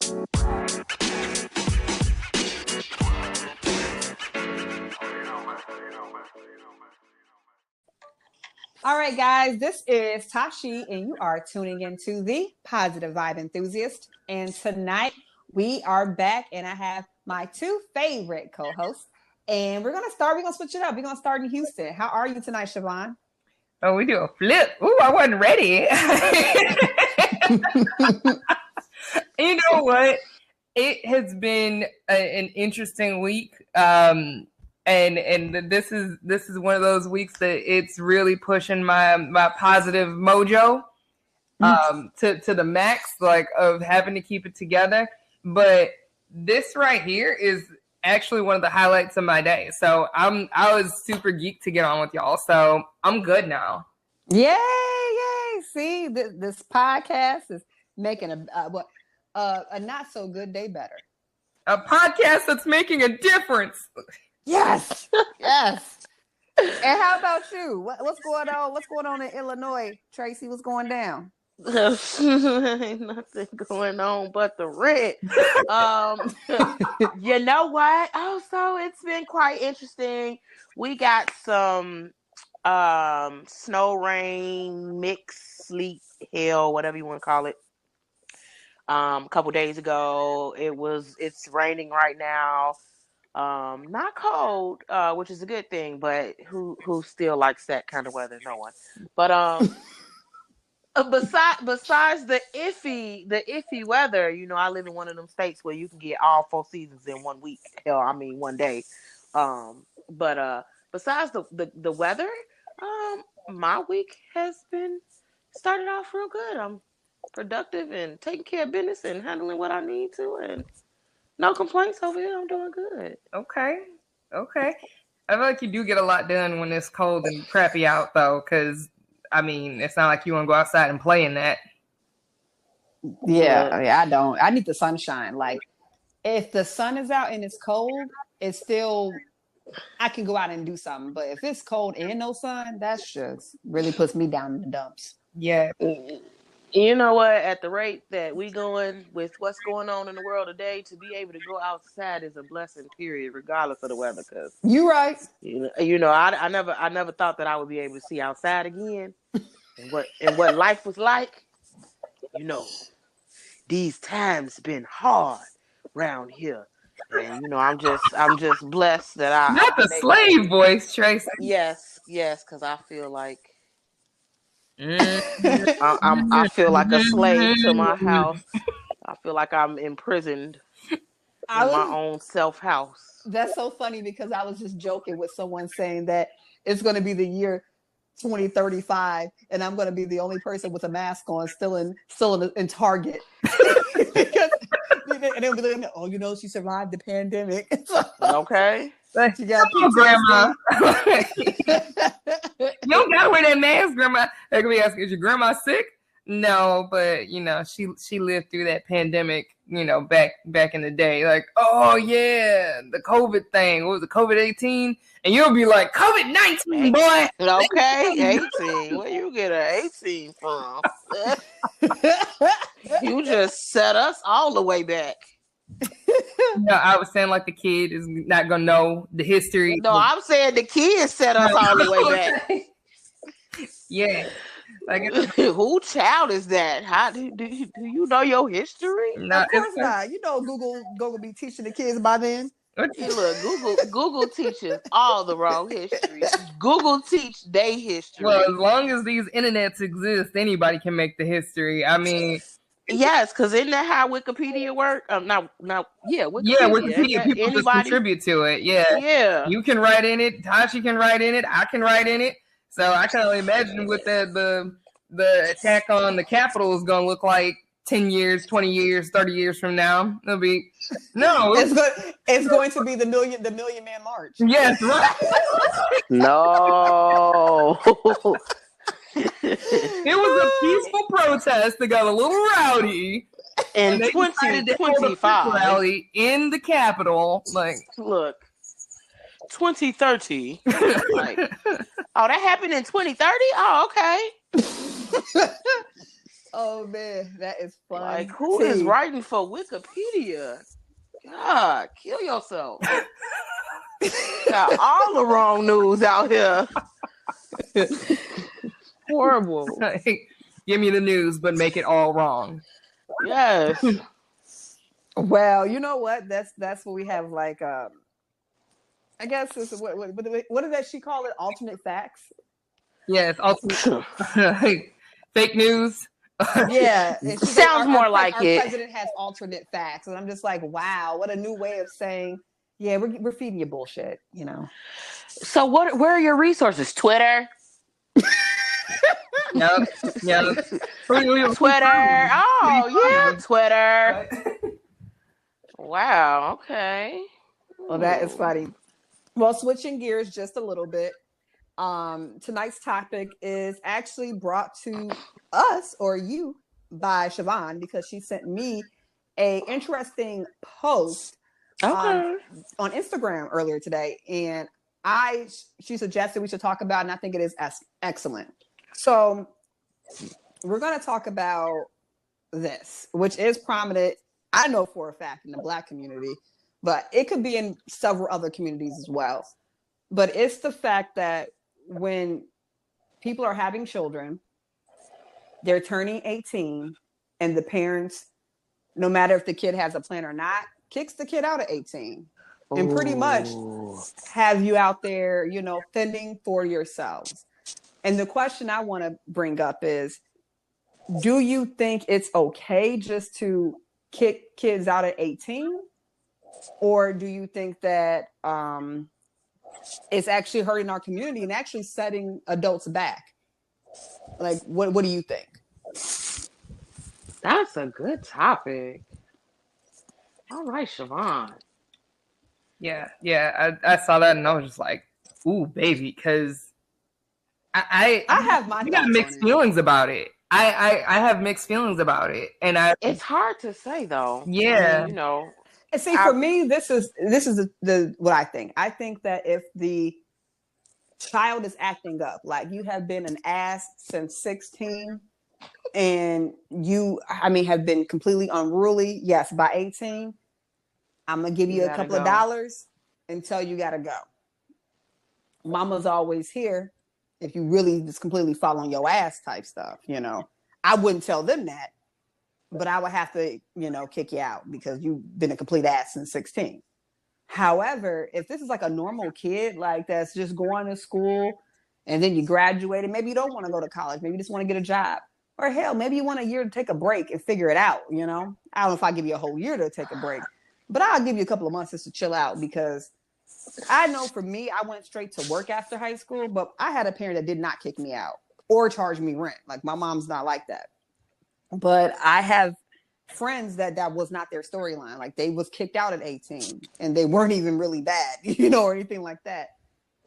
All right, guys, this is Tashi, and you are tuning into the Positive Vibe Enthusiast. And tonight we are back, and I have my two favorite co-hosts. And we're going to switch it up. We're going to start in Houston. How are you tonight, Siobhan? Oh, we do a flip. Ooh, I wasn't ready. You know what? It has been an interesting week. And this is one of those weeks that it's really pushing my positive mojo to the max, like of having to keep it together. But this right here is actually one of the highlights of my day. So I was super geeked to get on with y'all. So I'm good now. Yay! See, this podcast is making a not so good day better. A podcast that's making a difference. Yes. And how about you? What's going on? What's going on in Illinois, Tracy? What's going down? Ain't nothing going on but the rent. You know what? Also, it's been quite interesting. We got some snow, rain, mix, sleet, hail, whatever you want to call it. A couple days ago, it's raining right now. Not cold, which is a good thing, but who still likes that kind of weather? No one. But besides the iffy weather, you know, I live in one of them states where you can get all 4 seasons in 1 week. Hell, I mean 1 day. But besides the weather, my week has been started off real good. I'm productive and taking care of business and handling what I need to, and no complaints over here. I'm doing good. Okay. I feel like you do get a lot done when it's cold and crappy out, though, because, I mean, it's not like you want to go outside and play in that. Yeah, I don't. I need the sunshine. Like, if the sun is out and it's cold, it's still, I can go out and do something. But if it's cold and no sun, that's just really puts me down in the dumps. Yeah. You know what? At the rate that we going with what's going on in the world today, to be able to go outside is a blessing. Period, regardless of the weather. Cause you right. You know, I never thought that I would be able to see outside again, and what life was like. You know, these times been hard around here, and you know, I'm just blessed that I not the slave voice, Tracy. Yes, because I feel like. I feel like a slave to my house. I feel like I'm imprisoned in my own self-house. That's so funny because I was just joking with someone saying that it's going to be the year 2035 and I'm going to be the only person with a mask on still in Target. Because, and they'll be like, oh, you know, she survived the pandemic. Okay. You got grandma. You don't gotta wear that mask, grandma. They could be asking, is your grandma sick? No, but you know, she lived through that pandemic, you know, back in the day. Like, oh yeah, the COVID thing. What was it, COVID-18? And you'll be like, COVID-19, boy. Okay, 18. Where you get an 18 from? You just set us all the way back. No, I was saying like the kid is not gonna know the history. No, I'm saying the kids set us all the way back. Yeah. Like, who child is that? How do you know your history? No, of course not. You know Google be teaching the kids by then. Hey, look, Google teaches all the wrong history. Google teach their history. Well, as long as these internets exist, anybody can make the history. I mean, yes, because isn't that how Wikipedia works? Wikipedia. Wikipedia. People just contribute to it. Yeah. You can write in it. Tashi can write in it. I can write in it. So I can only imagine what the attack on the Capitol is going to look like 10 years, 20 years, 30 years from now. It'll be It's going to be the Million Man March. Yes, right. No. It was a peaceful protest that got a little rowdy. In 2025 rally in the Capitol. Like, look, 2030. Like, oh, that happened in 2030? Oh, okay. Oh man, that is fun. Like, who is writing for Wikipedia? God, kill yourself. Got all the wrong news out here. Horrible. Give me the news, but make it all wrong. Yes. Well, you know what? That's what we have. Like, I guess this is what did that she call it? Alternate facts. Yes, alternate fake news. Yeah, sounds more like our it. President has alternate facts, and I'm just like, wow, what a new way of saying, yeah, we're feeding you bullshit, you know. So where are your resources? Twitter. Yep. Twitter. Oh yeah, Twitter. Wow. Okay. Well, that is funny. Well, switching gears just a little bit. Tonight's topic is actually brought to us or you by Siobhan because she sent me a interesting post on Instagram earlier today, and she suggested we should talk about, and I think it is excellent. So we're going to talk about this, which is prominent, I know for a fact, in the Black community, but it could be in several other communities as well. But it's the fact that when people are having children, they're turning 18, and the parents, no matter if the kid has a plan or not, kicks the kid out at 18 and pretty much have you out there, you know, fending for yourselves. And the question I want to bring up is, do you think it's okay just to kick kids out at 18? Or do you think that it's actually hurting our community and actually setting adults back? Like, what do you think? That's a good topic. All right, Siobhan. Yeah. I saw that and I was just like, ooh, baby, because I have my mixed feelings about it. I have mixed feelings about it, and it's hard to say though. Yeah, I mean, you know. And see, for me, this is the what I think. I think that if the child is acting up, like you have been an ass since 16, and you, have been completely unruly. Yes, by 18, I'm gonna give you a couple of dollars and tell you gotta go. Mama's always here. If you really just completely fall on your ass type stuff, you know, I wouldn't tell them that, but I would have to, you know, kick you out because you've been a complete ass since 16. However, if this is like a normal kid, like that's just going to school and then you graduated, maybe you don't want to go to college, maybe you just want to get a job, or hell, maybe you want a year to take a break and figure it out. You know, I don't know if I give you a whole year to take a break, but I'll give you a couple of months just to chill out, because I know for me, I went straight to work after high school, but I had a parent that did not kick me out or charge me rent. Like my mom's not like that. But I have friends that was not their storyline. Like they was kicked out at 18 and they weren't even really bad, you know, or anything like that.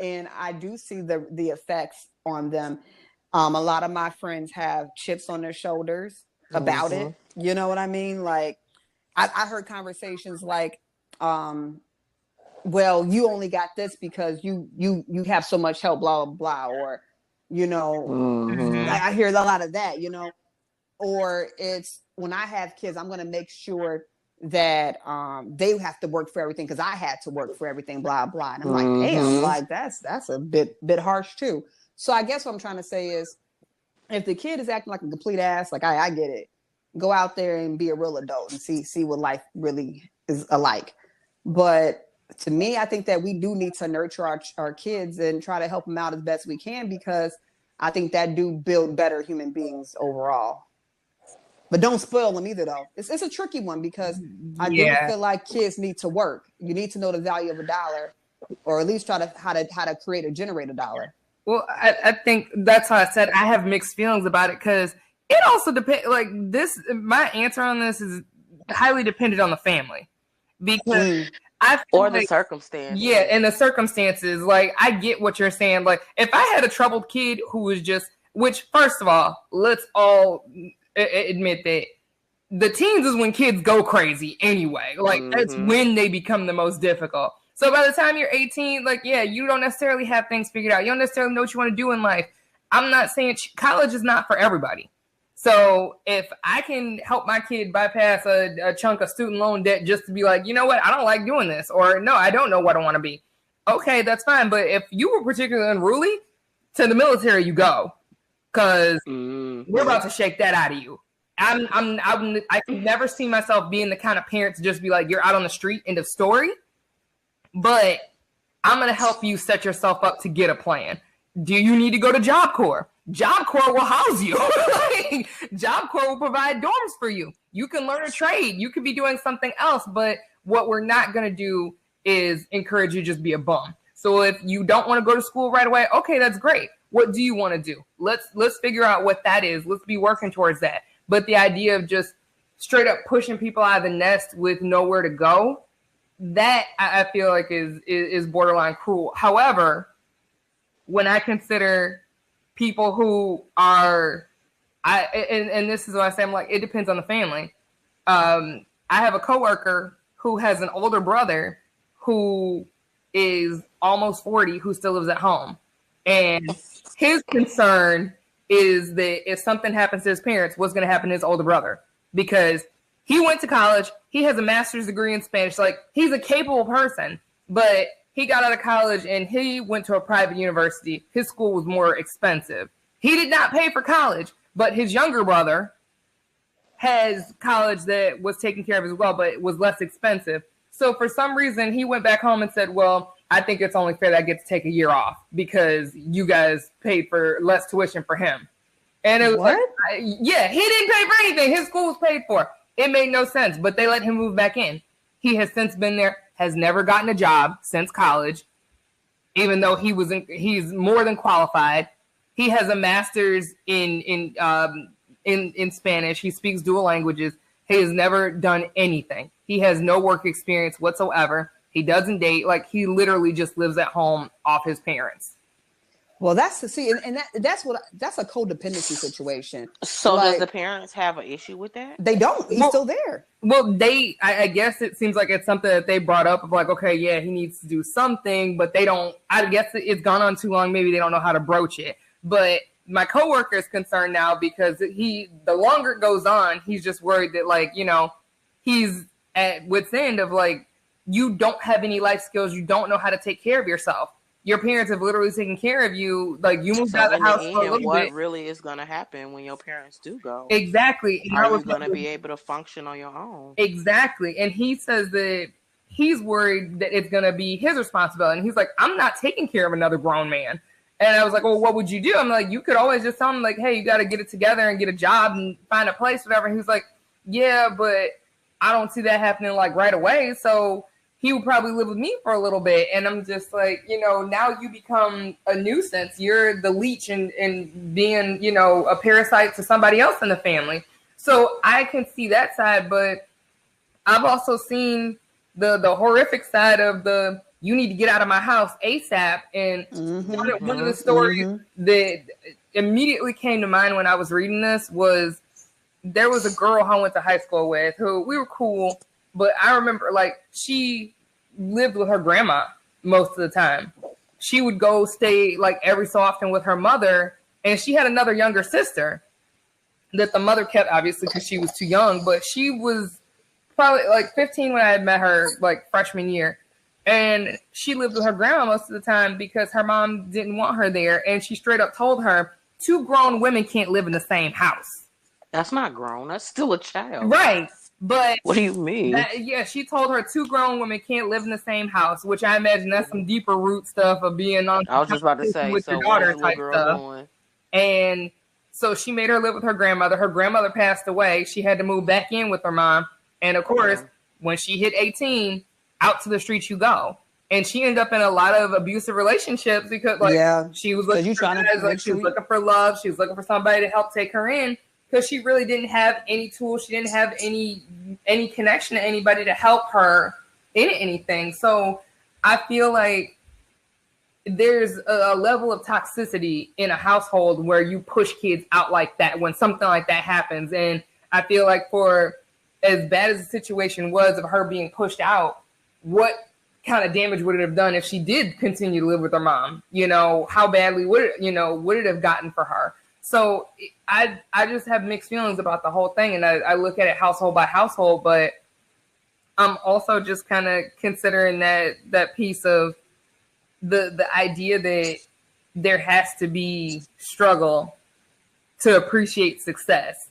And I do see the effects on them. A lot of my friends have chips on their shoulders about it. You know what I mean? Like I heard conversations like, well, you only got this because you have so much help, blah, blah, blah. Or, you know, I hear a lot of that, you know, or it's when I have kids, I'm going to make sure that they have to work for everything because I had to work for everything, blah, blah. And I'm like, damn, like that's a bit harsh too. So I guess what I'm trying to say is if the kid is acting like a complete ass, like I get it, go out there and be a real adult and see what life really is alike. But to me, I think that we do need to nurture our kids and try to help them out as best we can, because I think that do build better human beings overall. But don't spoil them either, though. It's a tricky one because I do feel like kids need to work. You need to know the value of a dollar, or at least try to how to create or generate a dollar. Well, I think that's how I said I have mixed feelings about it, because it also depends. Like this, my answer on this is highly dependent on the family, because or the circumstances. Yeah, and the circumstances. Like I get what you're saying. Like if I had a troubled kid who was just, which first of all, let's all admit that the teens is when kids go crazy anyway. Like that's when they become the most difficult. So by the time you're 18, like, yeah, you don't necessarily have things figured out. You don't necessarily know what you want to do in life. I'm not saying college is not for everybody. So if I can help my kid bypass a chunk of student loan debt just to be like, you know what, I don't like doing this, or no, I don't know what I want to be. Okay, that's fine. But if you were particularly unruly, to the military you go, because we're about to shake that out of you. I can never see myself being the kind of parent to just be like, you're out on the street, end of story. But I'm going to help you set yourself up to get a plan. Do you need to go to Job Corps? Job Corps will house you. Job Corps will provide dorms for you. You can learn a trade. You could be doing something else. But what we're not going to do is encourage you to just be a bum. So if you don't want to go to school right away, okay, that's great. What do you want to do? Let's figure out what that is. Let's be working towards that. But the idea of just straight up pushing people out of the nest with nowhere to go, that I feel like is borderline cruel. However, when I consider people who are, and this is what I say, I'm like, it depends on the family. I have a coworker who has an older brother who is almost 40 who still lives at home. And his concern is that if something happens to his parents, what's going to happen to his older brother? Because he went to college. He has a master's degree in Spanish. Like, he's a capable person, but he got out of college and he went to a private university. His school was more expensive. He did not pay for college, but his younger brother has college that was taken care of as well, but it was less expensive. So for some reason, he went back home and said, well, I think it's only fair that I get to take a year off because you guys paid for less tuition for him. And it was like, yeah, he didn't pay for anything. His school was paid for. It made no sense, but they let him move back in. He has since been there, has never gotten a job since college, even though he's more than qualified. He has a master's in Spanish. He speaks dual languages. He has never done anything. He has no work experience whatsoever. He doesn't date. Like, he literally just lives at home off his parents. Well, that's a codependency situation. So does the parents have an issue with that? They don't. He's still there. Well, I guess it seems like it's something that they brought up of like, okay, yeah, he needs to do something, but they don't. I guess it's gone on too long. Maybe they don't know how to broach it. But my coworker is concerned now because the longer it goes on, he's just worried that, like, you know, he's at wit's end of like, you don't have any life skills. You don't know how to take care of yourself. Your parents have literally taken care of you. Like, you moved out of the house for a little bit. What really is going to happen when your parents do go? Exactly. And are you going to be able to function on your own? Exactly. And he says that he's worried that it's going to be his responsibility. And he's like, I'm not taking care of another grown man. And I was like, well, what would you do? I'm like, you could always just tell him, like, hey, you got to get it together and get a job and find a place, whatever. And he was like, yeah, but I don't see that happening like right away. So he would probably live with me for a little bit. And I'm just like, you know, now you become a nuisance. You're the leech and being, you know, a parasite to somebody else in the family. So I can see that side, but I've also seen the horrific side of the, you need to get out of my house ASAP. And one of the stories that immediately came to mind when I was reading this was there was a girl I went to high school with who we were cool. But I remember, like, she lived with her grandma most of the time. She would go stay, like, every so often with her mother. And she had another younger sister that the mother kept, obviously, because she was too young. But she was probably, like, 15 when I had met her, like, freshman year. And she lived with her grandma most of the time because her mom didn't want her there. And she straight up told her, 2 grown women can't live in the same house. That's not grown. That's still a child. Right. But what do you mean? She told her 2 grown women can't live in the same house, which I imagine that's some deeper root stuff of being on. I was just about to say, with your daughter type stuff. Doing? And so she made her live with her grandmother. Her grandmother passed away. She had to move back in with her mom. And of course, when she hit 18, out to the streets you go. And she ended up in a lot of abusive relationships because, like, she was looking for guys, like, she was looking for love. She was looking for somebody to help take her in. Because she really didn't have any tools. She didn't have any connection to anybody to help her in anything. So I feel like there's a level of toxicity in a household where you push kids out like that when something like that happens. And I feel like for as bad as the situation was of her being pushed out, what kind of damage would it have done if she did continue to live with her mom? You know, how badly would it have gotten for her? So I just have mixed feelings about the whole thing, and I look at it household by household, but I'm also just kind of considering that piece of the idea that there has to be struggle to appreciate success.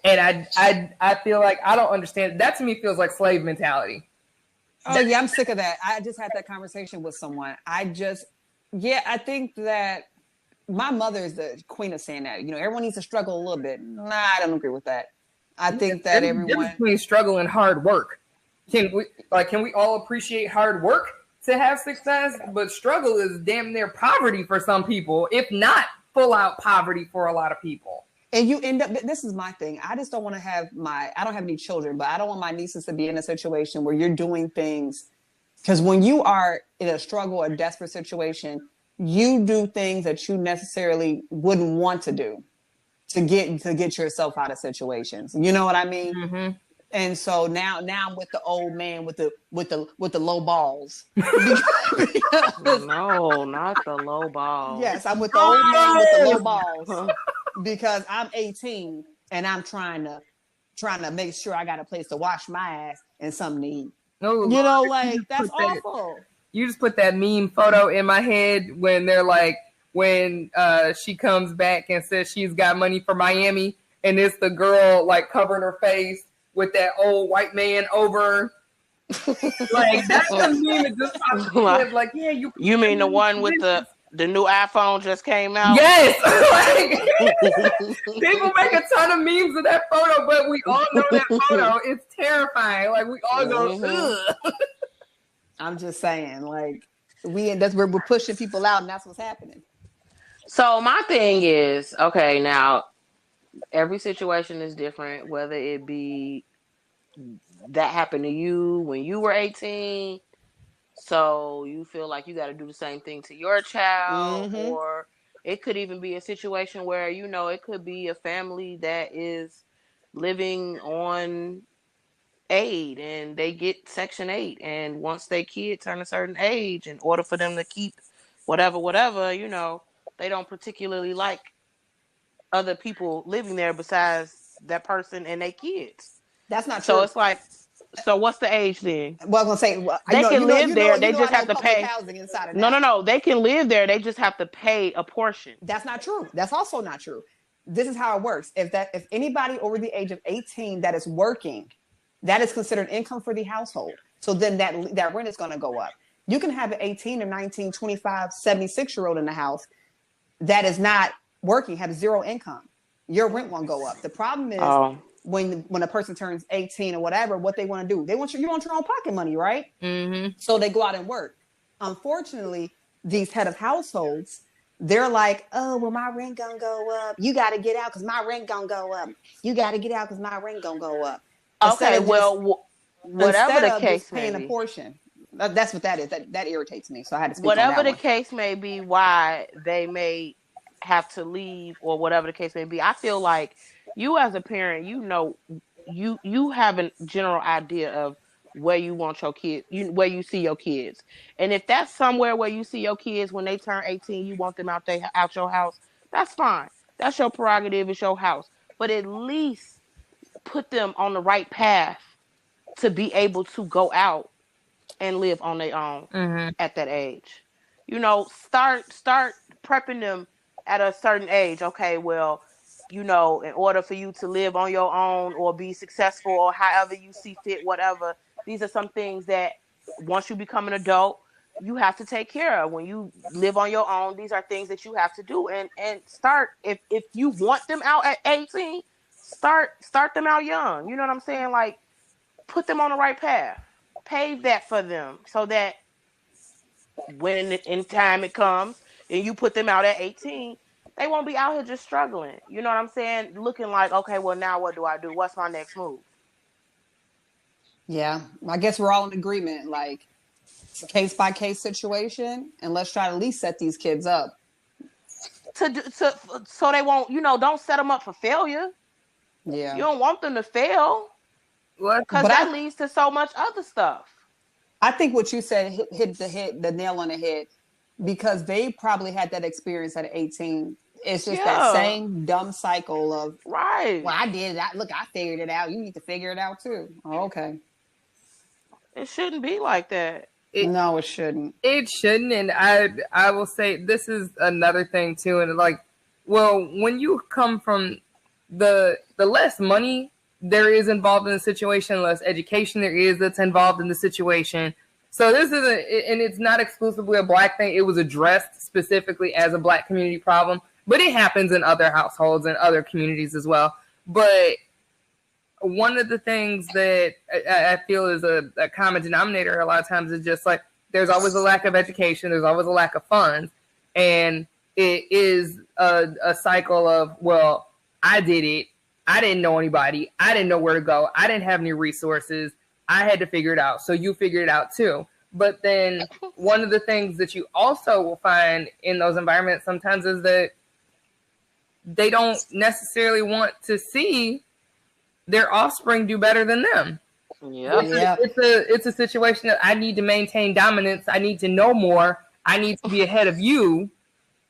And I feel like I don't understand. That to me feels like slave mentality. Oh yeah, I'm sick of that. I just had that conversation with someone. I think that my mother is the queen of saying that. Everyone needs to struggle a little bit. Nah, I don't agree with that. I think that everyone between struggle and hard work. Can we all appreciate hard work to have success? But struggle is damn near poverty for some people, if not full out poverty for a lot of people. And you end up, this is my thing. I just don't want to have I don't have any children, but I don't want my nieces to be in a situation where you're doing things. Because when you are in a struggle or desperate situation, you do things that you necessarily wouldn't want to do to get yourself out of situations. You know what I mean? Mm-hmm. And so now I'm with the old man with the low balls. No, not the low balls. Yes, I'm with the old man with the low balls because I'm 18 and I'm trying to make sure I got a place to wash my ass and something to eat. No, that's awful. You just put that meme photo in my head when they're like, when she comes back and says she's got money for Miami, and it's the girl like covering her face with that old white man over. Like that's the meme that just popped in my head. Like, yeah, you mean the one with the new iPhone just came out? Yes. People make a ton of memes of that photo, but we all know that photo. It's terrifying. Like we all go, ugh. I'm just saying, like we're pushing people out, and that's what's happening. So my thing is, okay, now every situation is different, whether it be that happened to you when you were 18, so you feel like you got to do the same thing to your child, or it could even be a situation where, it could be a family that is living on aid and they get Section 8, and once their kid turn a certain age, in order for them to keep whatever, they don't particularly like other people living there besides that person and their kids. That's not true. So it's like, so what's the age then? Well, I'm gonna say they can live there. They just have to pay. Housing inside of no. They can live there. They just have to pay a portion. That's not true. That's also not true. This is how it works. If anybody over the age of 18 that is working, that is considered income for the household. So then that rent is going to go up. You can have an 18 or 19, 25, 76-year-old in the house that is not working, have zero income. Your rent won't go up. The problem is when a person turns 18 or whatever, what they want to do. You want your own pocket money, right? Mm-hmm. So they go out and work. Unfortunately, these head of households, they're like, oh, well, my rent gonna go up. You got to get out because my rent gonna go up. You got to get out because my rent gonna go up. Okay, well, whatever the case may be. Paying a portion. That's what that is. That irritates me. So I had to speak whatever on that the case may be, why they may have to leave or whatever the case may be. I feel like you as a parent, you have a general idea of where you want your kids, where you see your kids. And if that's somewhere where you see your kids when they turn 18, you want them out your house, that's fine. That's your prerogative, it's your house. But at least put them on the right path to be able to go out and live on their own at that age. Start prepping them at a certain age. Okay, well, in order for you to live on your own or be successful or however you see fit, whatever, these are some things that once you become an adult, you have to take care of. When you live on your own, these are things that you have to do. And start, if you want them out at 18, start them out young. You know what I'm saying? Like, put them on the right path. Pave that for them so that when in time it comes and you put them out at 18, they won't be out here just struggling. You know what I'm saying? Looking like, okay, well, now what do I do? What's my next move? Yeah, I guess we're all in agreement. Like, it's a case-by-case situation, and let's try to at least set these kids up. So they won't, don't set them up for failure. Yeah. You don't want them to fail. Because that leads to so much other stuff. I think what you said hit the nail on the head, because they probably had that experience at 18 It's just that same dumb cycle of, right. well, I did that. Look, I figured it out. You need to figure it out too. Oh, okay. It shouldn't be like that. No, it shouldn't. It shouldn't, and I will say this is another thing too, and like, well, when you come from the less money there is involved in the situation, less education there is that's involved in the situation. So this is and it's not exclusively a Black thing. It was addressed specifically as a Black community problem, but it happens in other households and other communities as well. But one of the things that I feel is a common denominator a lot of times is just like there's always a lack of education, there's always a lack of funds, and it is a cycle of, well, I did it, I didn't know anybody, I didn't know where to go, I didn't have any resources, I had to figure it out, so you figure it out too. But then one of the things that you also will find in those environments sometimes is that they don't necessarily want to see their offspring do better than them. Yeah. It's a situation that I need to maintain dominance. I need to know more. I need to be ahead of you.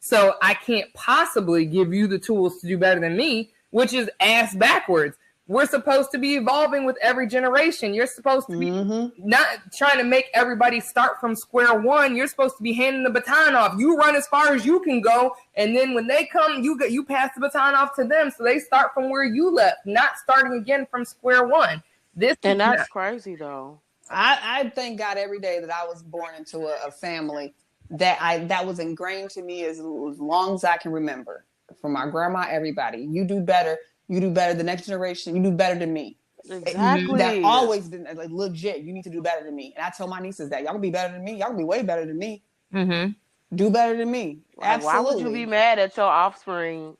So I can't possibly give you the tools to do better than me, which is ass backwards. We're supposed to be evolving with every generation. You're supposed to be not trying to make everybody start from square one. You're supposed to be handing the baton off. You run as far as you can go, and then when they come, you pass the baton off to them, so they start from where you left, not starting again from square one. That's crazy though. I thank God every day that I was born into a family that was ingrained to me as long as I can remember. From my grandma, everybody, you do better. You do better. The next generation, you do better than me. Exactly. That always been like legit. You need to do better than me. And I tell my nieces that y'all can be better than me. Y'all can be way better than me. Do better than me. Absolutely. Why would you be mad at your offspring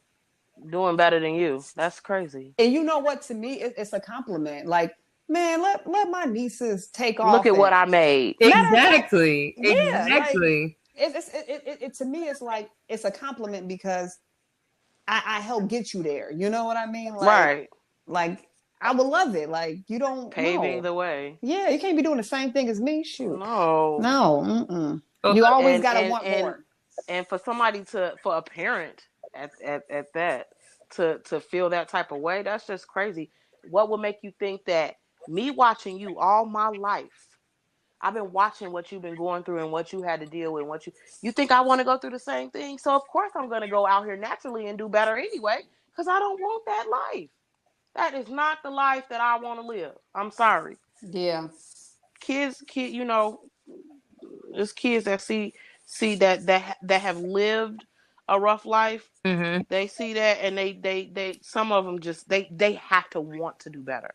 doing better than you? That's crazy. And you know what? To me, it's a compliment. Like, man, let my nieces take off. Look at what I made. Exactly. Yeah, exactly. Like, it to me, it's like it's a compliment because I helped get you there. You know what I mean? Like, right. Like, I would love it. Like, you don't paving the way. Yeah, you can't be doing the same thing as me. Shoot. No. You always gotta want more. And for a parent at that to feel that type of way, that's just crazy. What would make you think that me watching you all my life? I've been watching what you've been going through and what you had to deal with. And you think I want to go through the same thing? So of course I'm going to go out here naturally and do better anyway, because I don't want that life. That is not the life that I want to live. I'm sorry. Yeah. Kids, you know, there's kids that see that have lived a rough life. They see that and they some of them just they have to want to do better.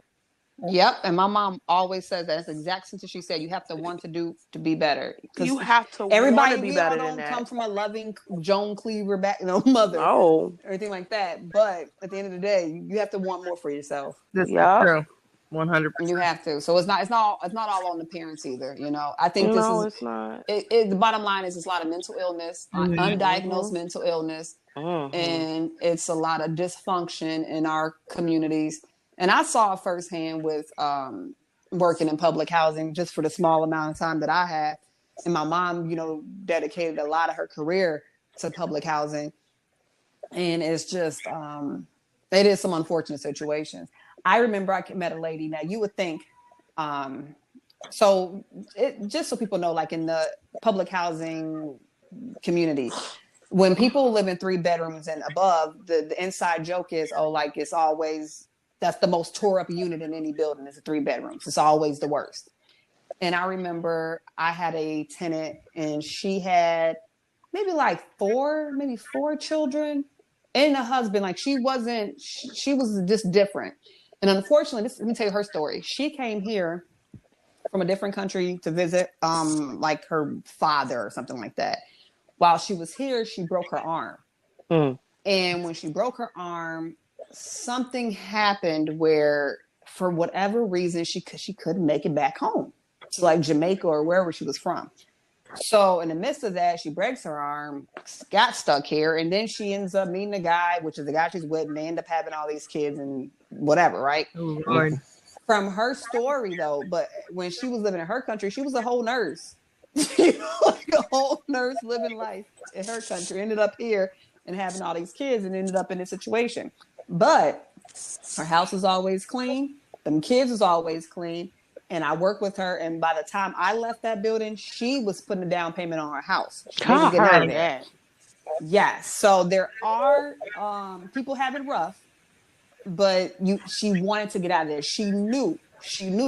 Yep, and my mom always says that. It's the exact sentence she said. You have to want to be better. You have to everybody want to be better than that. Everybody don't come from a loving Joan Cleaver mother, or anything like that. But at the end of the day, you have to want more for yourself. That's true, 100%. You have to. So it's not all on the parents either. You know, I think it's not. The bottom line is it's a lot of mental illness, undiagnosed mental illness, and it's a lot of dysfunction in our communities. And I saw it firsthand with working in public housing just for the small amount of time that I had. And my mom, you know, dedicated a lot of her career to public housing. And it's just, it is some unfortunate situations. I remember I met a lady. Now, you would think, just so people know, like in the public housing community, when people live in 3 bedrooms and above, the inside joke is, like it's always... That's the most tore up unit in any building is 3 bedrooms. It's always the worst. And I remember I had a tenant and she had maybe 4 children and a husband. Like she was just different. And unfortunately, let me tell you her story. She came here from a different country to visit like her father or something like that. While she was here, she broke her arm. And when she broke her arm, something happened where, for whatever reason, she couldn't make it back home to like Jamaica or wherever she was from. So in the midst of that, she breaks her arm, got stuck here, and then she ends up meeting a guy, which is the guy she's with, and they end up having all these kids and whatever, right? Oh, Lord. From her story, though, but when she was living in her country, she was a whole nurse. Like a whole nurse living life in her country. Ended up here and having all these kids and ended up in this situation. But her house was always clean. Them kids was always clean. And I worked with her. And by the time I left that building, she was putting a down payment on her house. They was getting out of there. Yes. So there are people have it rough, but she wanted to get out of there. She knew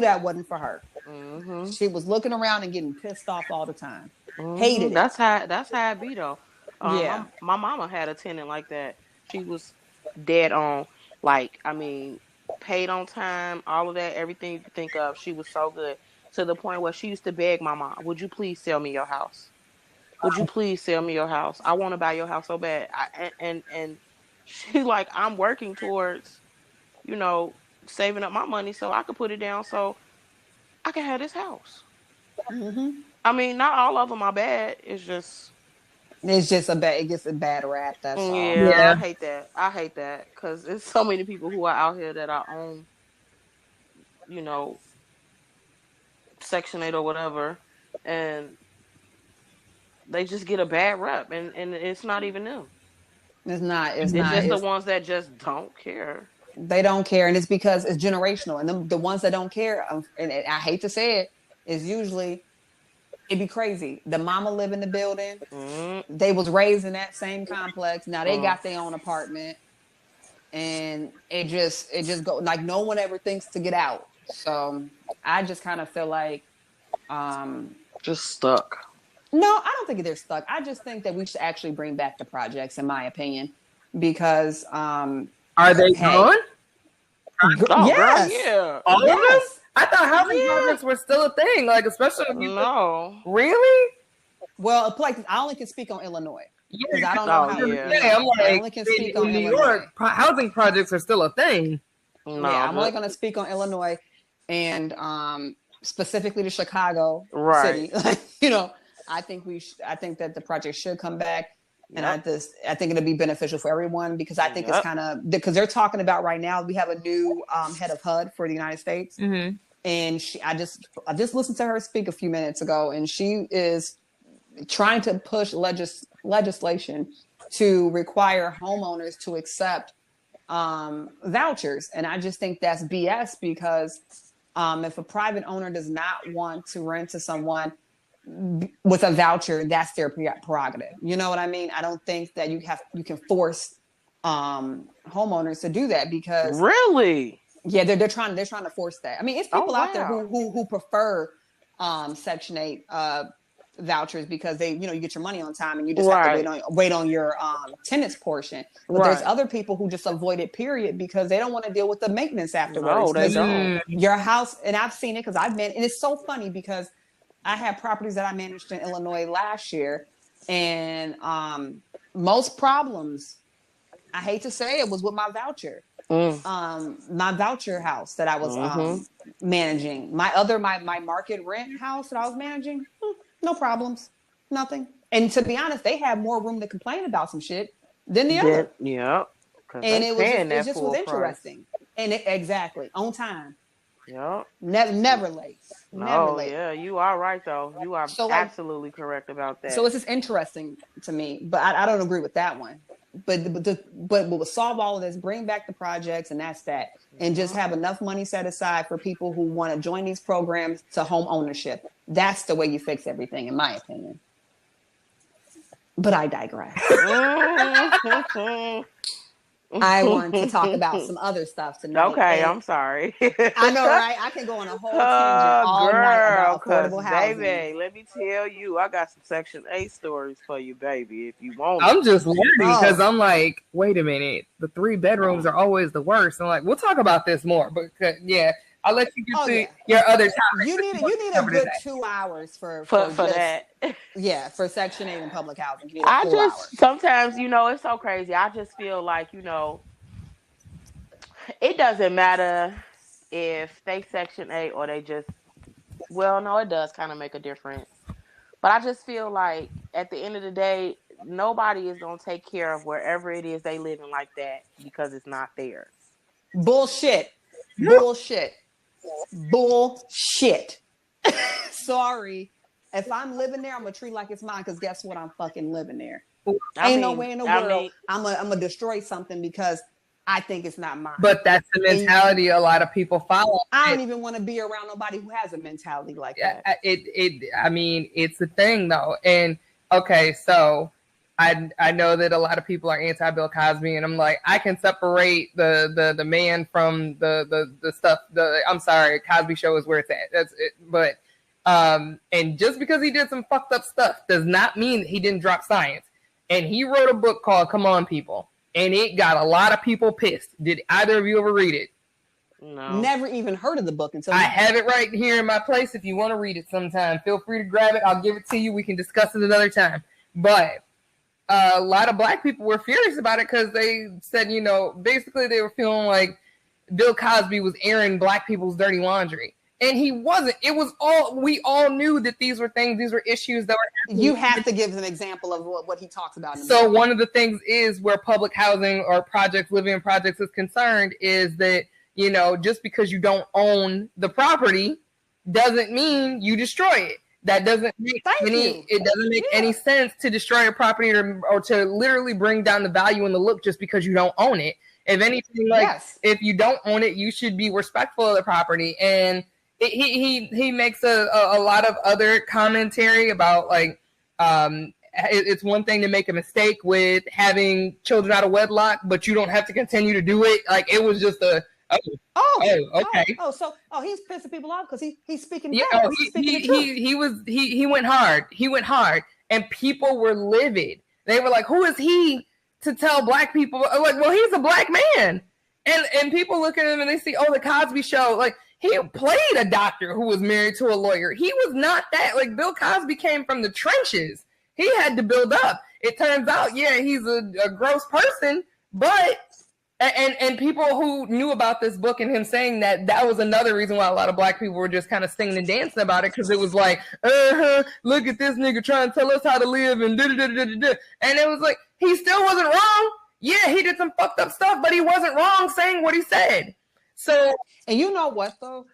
that wasn't for her. Mm-hmm. She was looking around and getting pissed off all the time. Mm-hmm. Hated it. That's how it be though. Yeah. My mama had a tenant like that. She was dead on. Like, I mean, paid on time, all of that, everything you could think of. She was so good to the point where she used to beg my mom, "Would you please sell me your house? Would you please sell me your house? I want to buy your house so bad." And she like, I'm working towards, saving up my money so I could put it down so I can have this house. Mm-hmm. I mean, not all of them are bad. It gets a bad rap. That's all. Yeah. I hate that because there's so many people who are out here that are on, Section 8 or whatever, and they just get a bad rep, and it's not even them. It's not. It's just the ones that just don't care. They don't care, and it's because it's generational. And the ones that don't care, and I hate to say it, is usually it'd be crazy. The mama live in the building. Mm-hmm. They was raised in that same complex. Now they got their own apartment, and it just go like no one ever thinks to get out. So I just kind of feel like just stuck. No, I don't think they're stuck. I just think that we should actually bring back the projects, in my opinion, because are they gone? Yes. Yeah. All of them? I thought housing projects were still a thing, like especially no. Really? Well, I only can speak on Illinois. Yeah, I don't know how. Yeah, I'm like, I only can speak on New York. Housing projects are still a thing. No, yeah, I'm only going to speak on Illinois and specifically to Chicago City. I think I think that the project should come back, and I think it'll be beneficial for everyone because I think it's kind of because they're talking about right now. We have a new head of HUD for the United States, and I just listened to her speak a few minutes ago, and she is trying to push legislation to require homeowners to accept vouchers, and I just think that's BS because if a private owner does not want to rent to someone with a voucher, that's their prerogative. You know what I mean? I don't think that you can force homeowners to do that because really, they're trying to force that. I mean, it's people out there who prefer Section 8 vouchers because they you get your money on time and you just have to wait on your tenant's portion. But there's other people who just avoid it, period, because they don't want to deal with the maintenance afterwards. No, they don't. Your house, and I've seen it because and it's so funny because I had properties that I managed in Illinois last year, and most problems, I hate to say it, was with my voucher. My voucher house that I was managing. My market rent house that I was managing, no problems, nothing. And to be honest, they had more room to complain about some shit than the other. Yeah. And it just was interesting. And exactly, on time. Yeah. Never late. No, yeah, you are right though. You are absolutely correct about that. So it's just interesting to me, but I don't agree with that one. But we'll solve all of this, bring back the projects, and that's that. And just have enough money set aside for people who want to join these programs to home ownership. That's the way you fix everything, in my opinion. But I digress. I want to talk about some other stuff tonight. Okay, I'm sorry. I know, right? I can go on a whole tangent all night about affordable housing. Baby, let me tell you, I got some Section 8 stories for you, baby, if you want. I'm just learning because I'm like, wait a minute. The 3 bedrooms are always the worst. I'm like, we'll talk about this more. But I'll let you get to your other topic. You need a good 2 hours for that. Yeah, for Section 8 and public housing. You need sometimes, it's so crazy. I just feel like, it doesn't matter if they Section 8 or they just, no, it does kind of make a difference. But I just feel like at the end of the day, nobody is going to take care of wherever it is they living like that because it's not theirs. Bullshit. Sorry. If I'm living there, I'm going to treat like it's mine because guess what? I'm fucking living there. Ain't no way in the world I'm gonna destroy something because I think it's not mine. But that's the mentality a lot of people follow. I don't even want to be around nobody who has a mentality like that. I mean, it's a thing though. And okay, so I know that a lot of people are anti Bill Cosby, and I'm like, I can separate the man from the stuff. I'm sorry, Cosby Show is where it's at. That's it. But and just because he did some fucked up stuff does not mean that he didn't drop science. And he wrote a book called Come On People, and it got a lot of people pissed. Did either of you ever read it? No. Never even heard of the book until I have it right here in my place. If you want to read it sometime, feel free to grab it. I'll give it to you. We can discuss it another time. But a lot of Black people were furious about it because they said, you know, basically they were feeling like Bill Cosby was airing Black people's dirty laundry. And he wasn't. It was all, we all knew that these were things, these were issues that were happening. You have to give an example of what he talks about. So one of the things is where public housing or projects, living in projects is concerned is that, you know, just because you don't own the property doesn't mean you destroy it. That doesn't make it doesn't make any sense to destroy a property or to literally bring down the value and the look just because you don't own it. If anything, like if you don't own it, you should be respectful of the property. And he makes a lot of other commentary about like it's one thing to make a mistake with having children out of wedlock, but you don't have to continue to do it. Like it was just a okay. He's pissing people off because he's speaking. Yeah, he went hard. He went hard, and people were livid. They were like, "Who is he to tell Black people?" Like, well, he's a Black man, and people look at him and they see, "Oh, the Cosby Show." Like he played a doctor who was married to a lawyer. He was not that. Like Bill Cosby came from the trenches. He had to build up. It turns out, yeah, he's a gross person, but. And people who knew about this book and him saying that was another reason why a lot of Black people were just kind of singing and dancing about it, because it was like, look at this nigga trying to tell us how to live and da-da-da-da-da-da. And it was like, he still wasn't wrong. Yeah, he did some fucked up stuff, but he wasn't wrong saying what he said. So, and you know what though?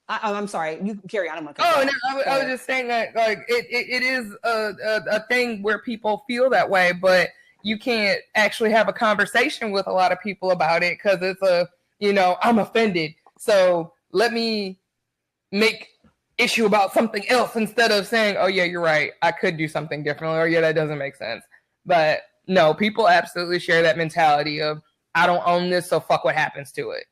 I'm sorry, you can carry on. I was just saying that like it is a thing where people feel that way, but you can't actually have a conversation with a lot of people about it because it's I'm offended. So let me make issue about something else instead of saying, oh yeah, you're right, I could do something differently, or yeah, that doesn't make sense. But no, people absolutely share that mentality of I don't own this, so fuck what happens to it.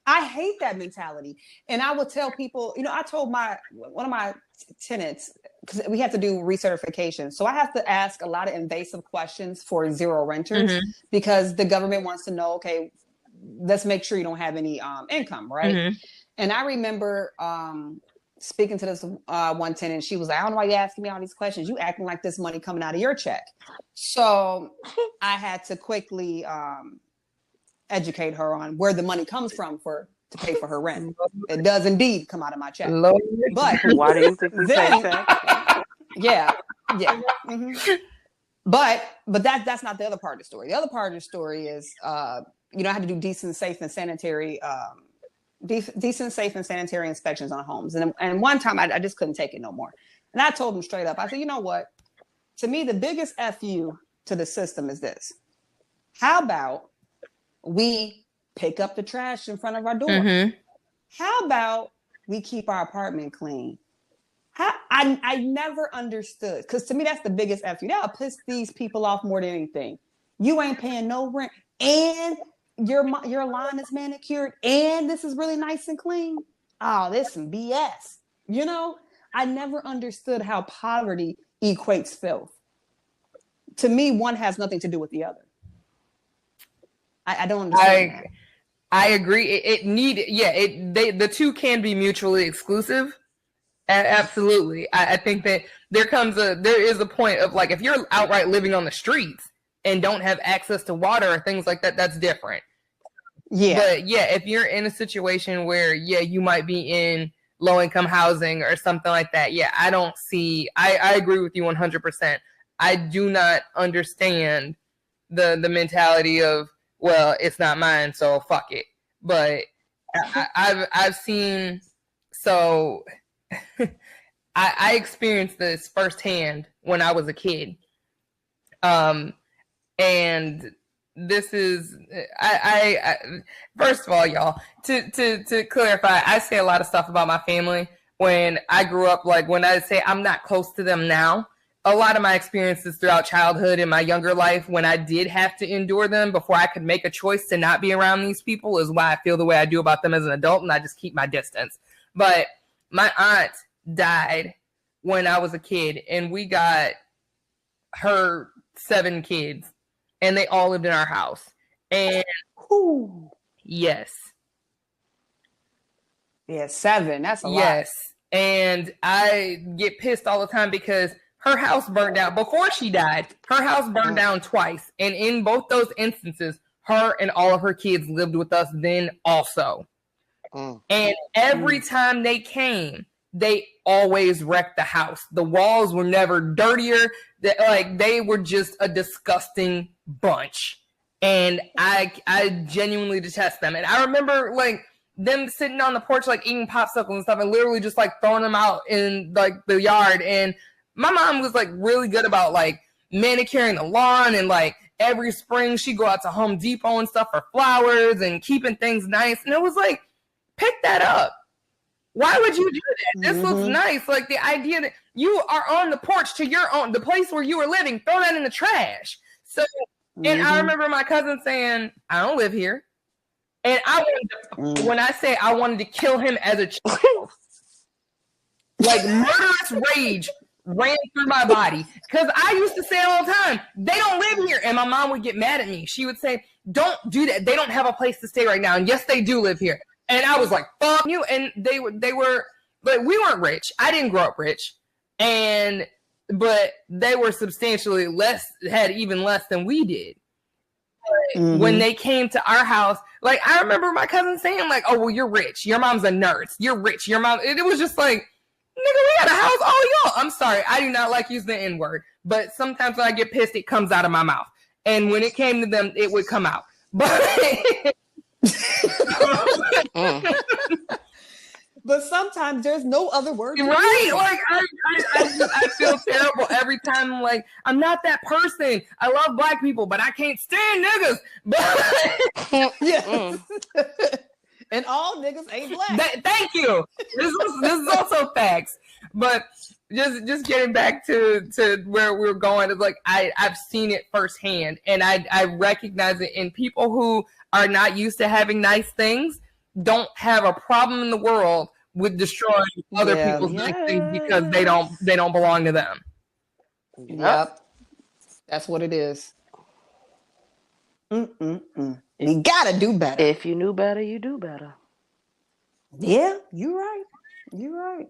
I hate that mentality. And I will tell people, I told one of my tenants, because we have to do recertification. So I have to ask a lot of invasive questions for zero renters because the government wants to know, okay, let's make sure you don't have any income, right? Mm-hmm. And I remember speaking to this one tenant. She was like, I don't know why you're asking me all these questions. You acting like this money coming out of your check. So I had to quickly educate her on where the money comes from to pay for her rent. It does indeed come out of my check. But why do you think we pay tax? Yeah. Mm-hmm. But that's not the other part of the story. The other part of the story is I had to do decent, safe, and sanitary inspections on homes. And one time I just couldn't take it no more. And I told them straight up, I said, you know what? To me, the biggest FU to the system is this. How about we pick up the trash in front of our door? Mm-hmm. How about we keep our apartment clean? I never understood, because to me, that's the biggest FU. That'll piss these people off more than anything. You ain't paying no rent, and your lawn is manicured, and this is really nice and clean. Oh, this some BS. I never understood how poverty equates filth. To me, one has nothing to do with the other. I don't understand that. I agree. The two can be mutually exclusive. Absolutely. I think that there is a point of like, if you're outright living on the streets and don't have access to water or things like that, that's different. Yeah. But yeah, if you're in a situation where, you might be in low income housing or something like that. Yeah, I agree with you 100%. I do not understand the mentality of, well, it's not mine, so fuck it. But I've seen, so I experienced this firsthand when I was a kid. And this is I first of all, y'all, to clarify, I say a lot of stuff about my family when I grew up. Like when I say I'm not close to them now, a lot of my experiences throughout childhood and my younger life, when I did have to endure them before I could make a choice to not be around these people, is why I feel the way I do about them as an adult, and I just keep my distance. But my aunt died when I was a kid, and we got her 7 kids. And they all lived in our house. And Ooh. yes. Yeah, 7. That's a lot. Yes. And I get pissed all the time because her house burned down. Before she died, her house burned down twice. And in both those instances, her and all of her kids lived with us then also. And every time they came, they always wrecked the house. The walls were never dirtier. They were just a disgusting bunch. And I genuinely detest them. And I remember like them sitting on the porch, like eating popsicles and stuff, and literally just like throwing them out in like the yard. And my mom was like really good about like manicuring the lawn, and like every spring she'd go out to Home Depot and stuff for flowers and keeping things nice. And it was like, pick that up. Why would you do that? This looks nice. Like the idea that you are on the porch to your own, the place where you were living, throw that in the trash. So, and I remember my cousin saying, I don't live here. And I wanted to, when I say I wanted to kill him as a child, like murderous rage ran through my body. Because I used to say all the time, they don't live here. And my mom would get mad at me. She would say, don't do that. They don't have a place to stay right now. And yes, they do live here. And I was like, fuck you. And they were, but we weren't rich. I didn't grow up rich. But they were substantially less, had even less than we did. When they came to our house, like I remember my cousin saying like, oh, well, you're rich. Your mom's a nurse. You're rich. Your mom, it was just like, nigga, we had a house, all y'all. I'm sorry. I do not like using the N-word, but sometimes when I get pissed, it comes out of my mouth. And when it came to them, it would come out. But but sometimes there's no other word. Right? Like I feel terrible every time. I'm like, I'm not that person. I love black people, but I can't stand niggas. But yes. And all niggas ain't black. Thank you. This is also facts. But just getting back to where we're going, is like I've seen it firsthand, and I recognize it in people who are not used to having nice things. Don't have a problem in the world with destroying other people's nice things because they don't belong to them. Yep. That's what it is. You gotta do better. If you knew better, you do better. Yeah, you're right. You're right.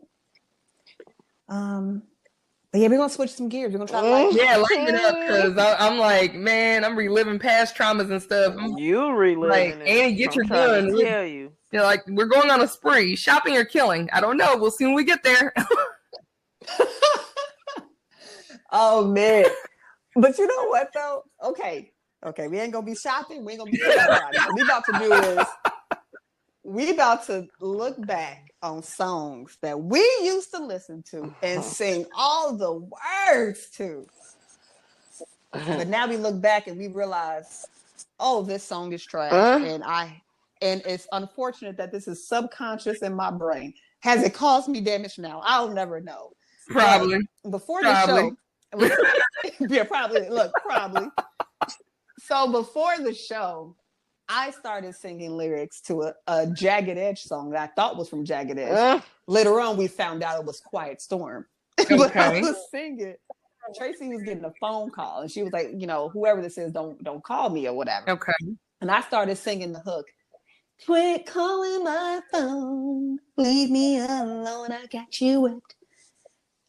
But yeah, we're gonna switch some gears. We're gonna try to lighten it up, because I'm like, man, I'm reliving past traumas and stuff. You reliving like, it. Annie, get your gun. Tell you. They're like, we're going on a spree, shopping or killing. I don't know. We'll see when we get there. Oh man. But you know what though? Okay, we ain't gonna be shopping. We ain't gonna be killing anybody. What we about to do is we about to look back on songs that we used to listen to and sing all the words to. But now we look back and we realize, oh, this song is trash. And it's unfortunate that this is subconscious in my brain. Has it caused me damage now? I'll never know. Probably. But before the show, yeah, probably. Look, probably. So before the show, I started singing lyrics to a Jagged Edge song that I thought was from Jagged Edge. Later on, we found out it was Quiet Storm. But I was singing. Tracy was getting a phone call, and she was like, you know, whoever this is, don't call me or whatever. Okay. And I started singing the hook. Quit calling my phone. Leave me alone. I got you whipped.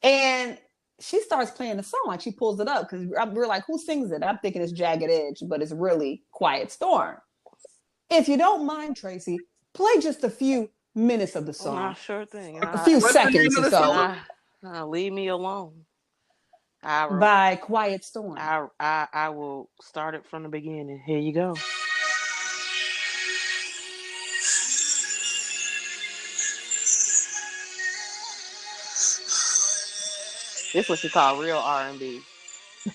And she starts playing the song, like she pulls it up, because we're like, who sings it? I'm thinking it's Jagged Edge, but it's really Quiet Storm. If you don't mind, Tracy, play just a few minutes of the song. Sure thing. A few seconds or so. Leave me alone. By Quiet Storm. I will start it from the beginning. Here you go. This is what you call real R&B.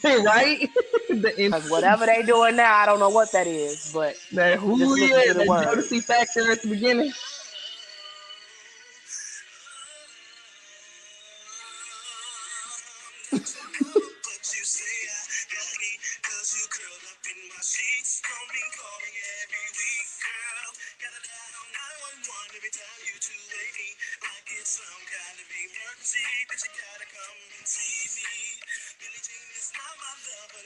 Right? Because whatever they doing now, I don't know what that is, but That just listen to the that words. Jodeci factor at the beginning.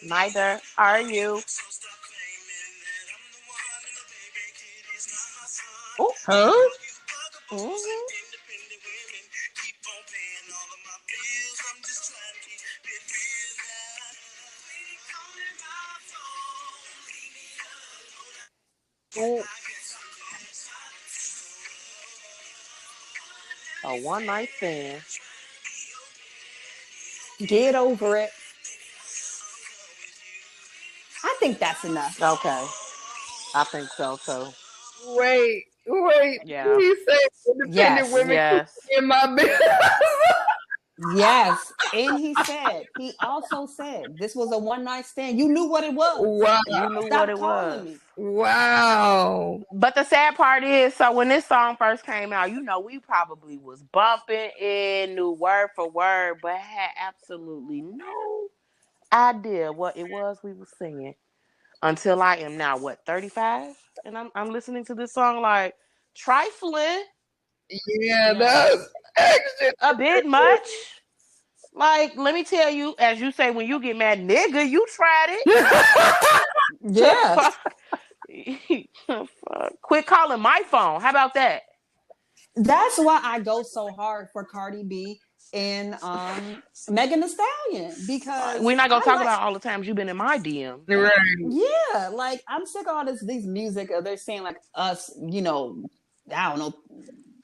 Neither are you. Oh. Huh? Mm-hmm. Ooh. A one night stand. Get over it. I think that's enough. Okay. I think so too. Wait. Yeah. He said independent Yes. women keep Yes. in my business. Yes. And he also said this was a one night stand. You knew what it was. Wow. You knew what Stop it calling was. me. Wow. But the sad part is, so when this song first came out, we probably was bumping it, knew word for word, but had absolutely no idea what it was we were singing until I am now 35, and I'm listening to this song like trifling. Yeah, Yeah, that's extra. a bit much. Like, let me tell you, as you say, when you get mad, nigga, you tried it. The Yeah. fuck? Fuck. Quit calling my phone. How about that? That's why I go so hard for Cardi B and Megan Thee Stallion, because We're not gonna I talk like, about all the times you've been in my DM. Right. yeah, like I'm sick of all these music. They're saying like us, I don't know,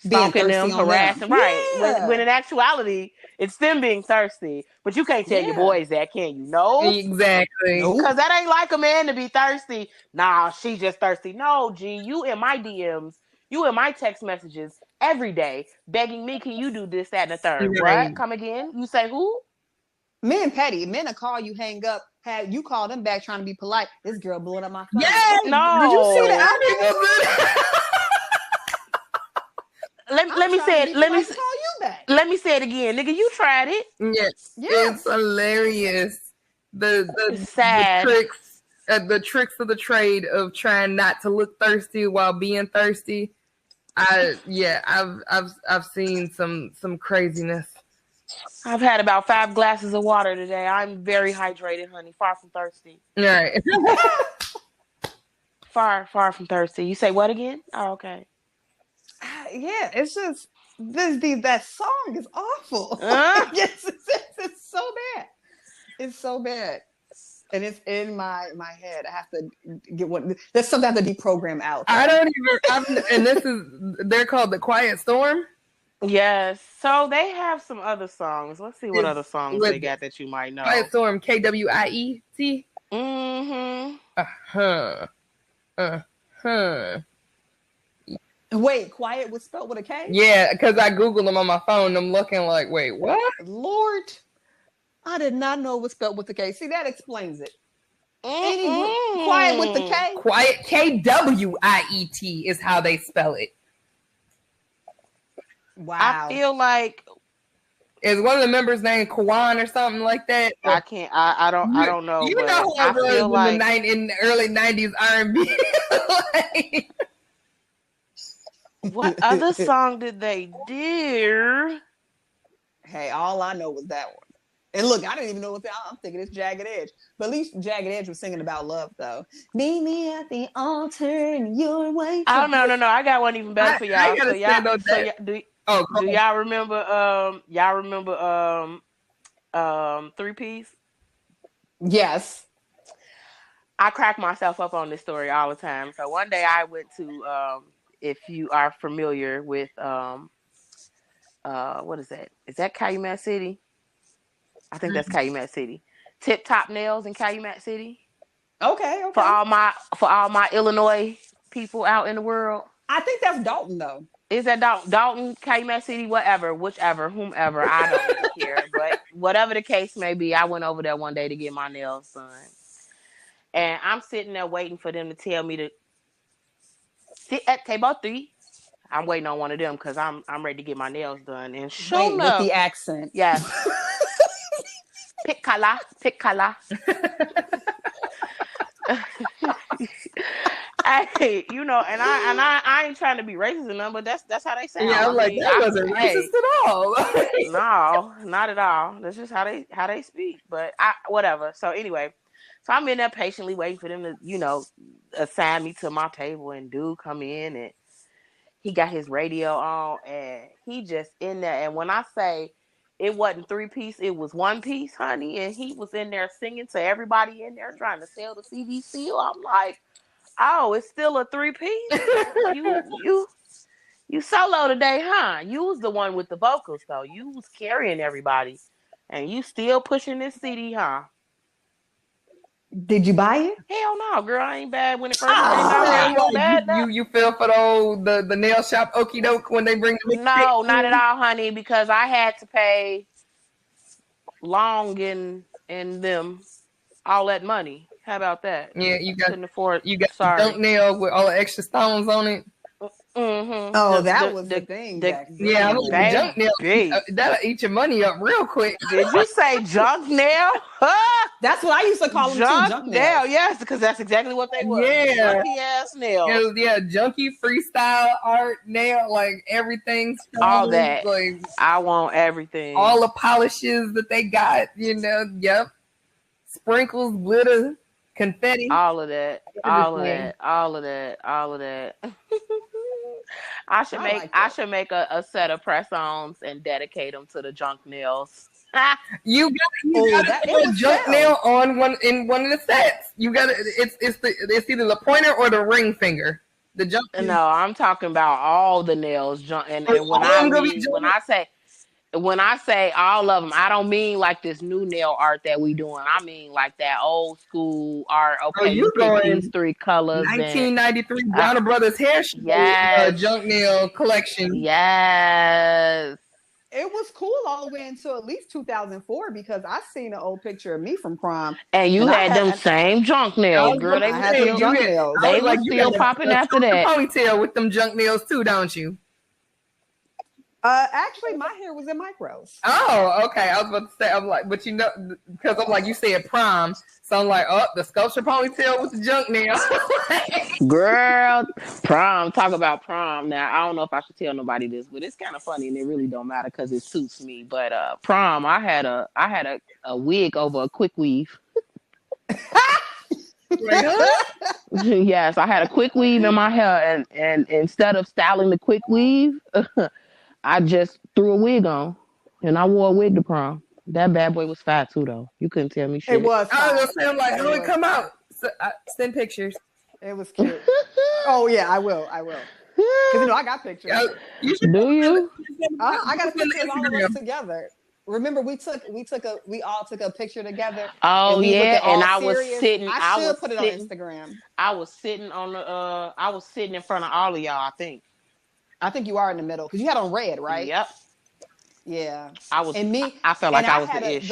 being Stalking thirsty them, on them. harassing, right? When Yeah, in actuality, it's them being thirsty. But you can't tell your yeah, boys that, can you? No, Exactly. because nope. that ain't like a man to be thirsty. Nah, she just thirsty. No, G, you in my DMs, you in my text messages every day, begging me, can you do this, that, and the third? What? Right. Come again? You say who? Men petty. Men will call you, hang up, have you call them back trying to be polite. This girl blowing up my phone. Yes. Okay, did you see the No. outfit? Let I'm me trying say to it. be polite to call you back. Let me say it again, nigga. You tried it. Yes. Yeah. It's hilarious. The It's sad. the tricks of the trade of trying not to look thirsty while being thirsty. I've seen some craziness. I've had about 5 glasses of water today. I'm very hydrated, honey. Far from thirsty. All right. Far from thirsty. You say what again? Oh, okay. Yeah, it's just that song is awful. Yes, it's so bad. It's so bad. And it's in my head. I have to get one. There's something I have to deprogram out. I don't even. And they're called the Quiet Storm. Yes. So they have some other songs. Let's see what other songs they got that you might know. Quiet Storm, KWIET. Mm-hmm. Wait, quiet was spelled with a K? Yeah, because I Googled them on my phone. I'm looking like, wait, what? Lord, I did not know it was spelled with a K. See, that explains it. Any group, quiet with the K? Quiet, KWIET is how they spell it. Wow. I feel like is one of the members named Kwan or something like that? I can't. I don't know. You but know how I it was feel like in the early '90s R&B. Like, what other song did they do? Hey, all I know was that one. And look, I didn't even know what I'm thinking it's Jagged Edge. But at least Jagged Edge was singing about love, though. Meet me at the altar and your way. Oh no. I got one even better for y'all. Do y'all remember Three Piece? Yes. I crack myself up on this story all the time. So one day I went to if you are familiar with what is that? Is that Calumet City? I think that's Calumet City. Tip Top Nails in Calumet City. Okay. For all my Illinois people out in the world. I think that's Dalton, though. Is that Dalton, Calumet City, whatever, whichever, whomever, I don't even care. But whatever the case may be, I went over there one day to get my nails done. And I'm sitting there waiting for them to tell me to sit at table 3. I'm waiting on one of them because I'm ready to get my nails done. And sure Wait, with enough, the accent. yes. Pick color. Hey, you know, and I ain't trying to be racist or nothing, but that's how they sound. Yeah, I'm like, that wasn't racist at all. No, not at all. That's just how they speak. But whatever. So anyway, so I'm in there patiently waiting for them to, you know, assign me to my table, and dude come in and he got his radio on and he just in there. And when I say it wasn't 3-piece, it was 1-piece, honey, and he was in there singing to everybody in there trying to sell the CD seal. I'm like, oh, it's still a 3-piece? You solo today, huh? You was the one with the vocals, though. You was carrying everybody. And you still pushing this CD, huh? Did you buy it? Hell no, girl. I ain't bad when it first came out. I ain't no bad. You feel for the nail shop okie doke when they bring the No, not at all, honey, because I had to pay Long and them all that money. How about that? Yeah, you got the junk nail with all the extra stones on it. Mm-hmm. Oh, that was the thing. Yeah, the junk nail that'll eat your money up real quick. Did you say junk nail? That's what I used to call them. Junk nail. Yes, because that's exactly what they were. Yeah, junky ass nails. Yeah, junky freestyle art nail, like everything. All that. Like, I want everything. All the polishes that they got. You know. Yep. Sprinkles, glitter, confetti. All of that. All of that. I should make a set of press-ons and dedicate them to the junk nails. You got a junk nail on one of the sets. You got it's either the pointer or the ring finger. The junk. No, I'm talking about all the nails. And when I say all of them, I don't mean like this new nail art that we doing. I mean like that old school art. Okay, you pick these 3 colors. 1993 Browner Brothers hair show, junk nail collection. Yes. It was cool all the way until at least 2004 because I seen an old picture of me from prom. And you had them same junk nails, girl. They were still popping after that. Ponytail with them junk nails too, don't you? Actually, my hair was in micros. Oh, okay. I was about to say, I'm like, but you know, because I'm like, you said prom, so I'm like, oh, the sculpture ponytail with the junk nail. Girl, prom. Talk about prom. Now, I don't know if I should tell nobody this, but it's kind of funny, and it really don't matter because it suits me. But prom, I had a wig over a quick weave. Yes, I had a quick weave in my hair, and instead of styling the quick weave, I just threw a wig on, and I wore a wig to prom. That bad boy was fat too, though. You couldn't tell me shit. It was. I was gonna say, I'm like, how did it come out? So, send pictures. It was cute. Oh yeah, I will. Because I got pictures. Do you? I got a picture of all of us together. Remember, we all took a picture together. Oh yeah, and I was sitting. I should put it on Instagram. I was sitting in front of all of y'all. I think you are in the middle because you had on red, right? Yep. Yeah. I felt like I was the ish.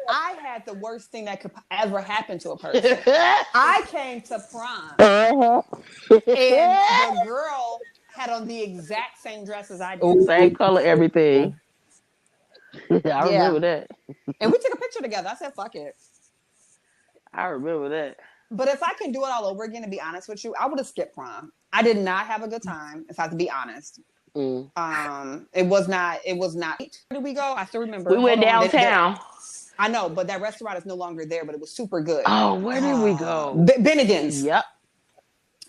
I had the worst thing that could ever happen to a person. I came to prom, and the girl had on the exact same dress as I did. Same color, everything. I remember that. And we took a picture together. I said, fuck it. I remember that. But if I can do it all over again, to be honest with you, I would have skipped prom. I did not have a good time, if I have to be honest. It was not. Where did we go? I still remember. We went downtown. I know, but that restaurant is no longer there, but it was super good. Oh, where did we go? Bennigan's. Yep.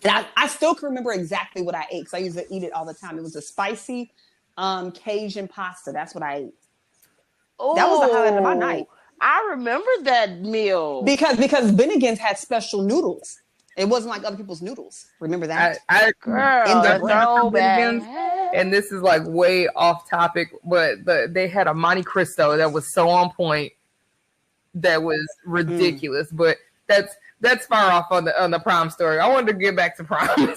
And I still can remember exactly what I ate because I used to eat it all the time. It was a spicy Cajun pasta. That's what I ate. Ooh, that was the highlight of my night. I remember that meal. Because Bennigan's had special noodles. It wasn't like other people's noodles. Remember that? Girl, that's so bad. And this is like way off topic, but they had a Monte Cristo that was so on point. That was ridiculous, but that's far off on the prom story. I wanted to get back to prom.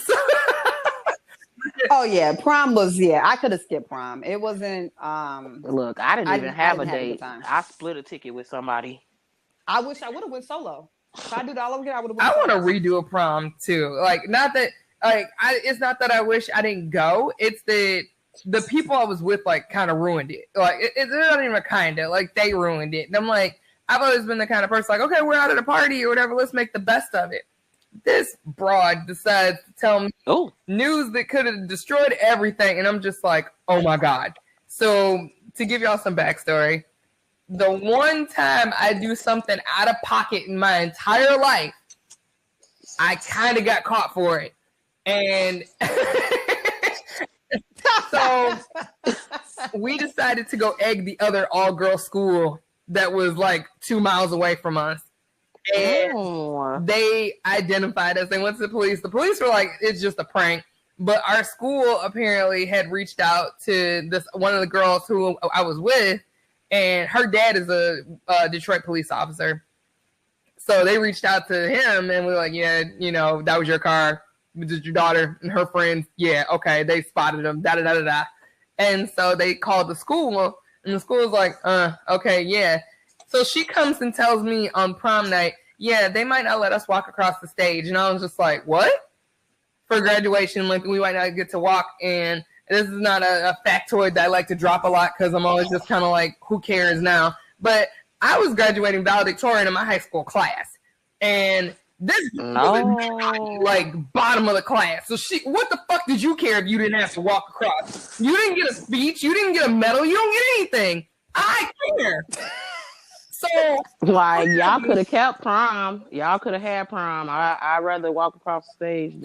Oh yeah, prom was I could have skipped prom. It wasn't. Look, I didn't even I have a didn't have a good date. time. I split a ticket with somebody. I wish I would have went solo. If I do the all over again, I would have I went want to solo. redo a prom too. Like, not that, like, it's not that I wish I didn't go. It's that the people I was with, like, kind of ruined it. Like, it's not even a kind of, like, they ruined it. And I'm like, I've always been the kind of person, like, okay, we're out at a party or whatever, let's make the best of it. This broad decides to tell me news that could have destroyed everything. And I'm just like, oh my God. So, to give y'all some backstory, the one time I do something out of pocket in my entire life, I kind of got caught for it. And so we decided to go egg the other all-girl school that was like 2 miles away from us. And they identified us. They went to the police. The police were like, it's just a prank. But our school apparently had reached out to one of the girls who I was with, and her dad is a Detroit police officer. So they reached out to him, and we were like, yeah, that was your car. This is your daughter and her friends. Yeah, okay. They spotted them. Da-da-da-da-da. And so they called the school, and the school was like, okay, yeah. So she comes and tells me on prom night, yeah, they might not let us walk across the stage. And I was just like, what? For graduation, like, we might not get to walk. And this is not a factoid that I like to drop a lot because I'm always just kind of like, who cares now? But I was graduating valedictorian in my high school class. And this was like bottom of the class. So what the fuck did you care if you didn't have to walk across? You didn't get a speech. You didn't get a medal. You don't get anything. I care. So, like, y'all could have kept prom. Y'all could have had prom. I'd rather walk across the stage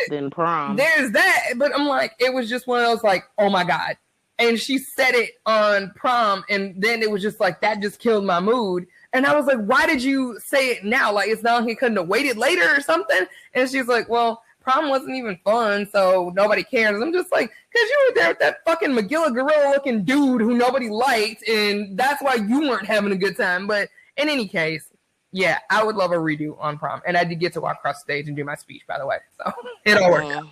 than prom. There's that. But I'm like, it was just one of those, like, oh my God. And she said it on prom, and then it was just like, that just killed my mood. And I was like, why did you say it now? Like, it's not like you couldn't have waited later or something? And she's like, well, prom wasn't even fun, so nobody cares. I'm just like, because you were there with that fucking Magilla Gorilla looking dude who nobody liked, and that's why you weren't having a good time. But in any case, yeah, I would love a redo on prom. And I did get to walk across the stage and do my speech, by the way. So it all worked out.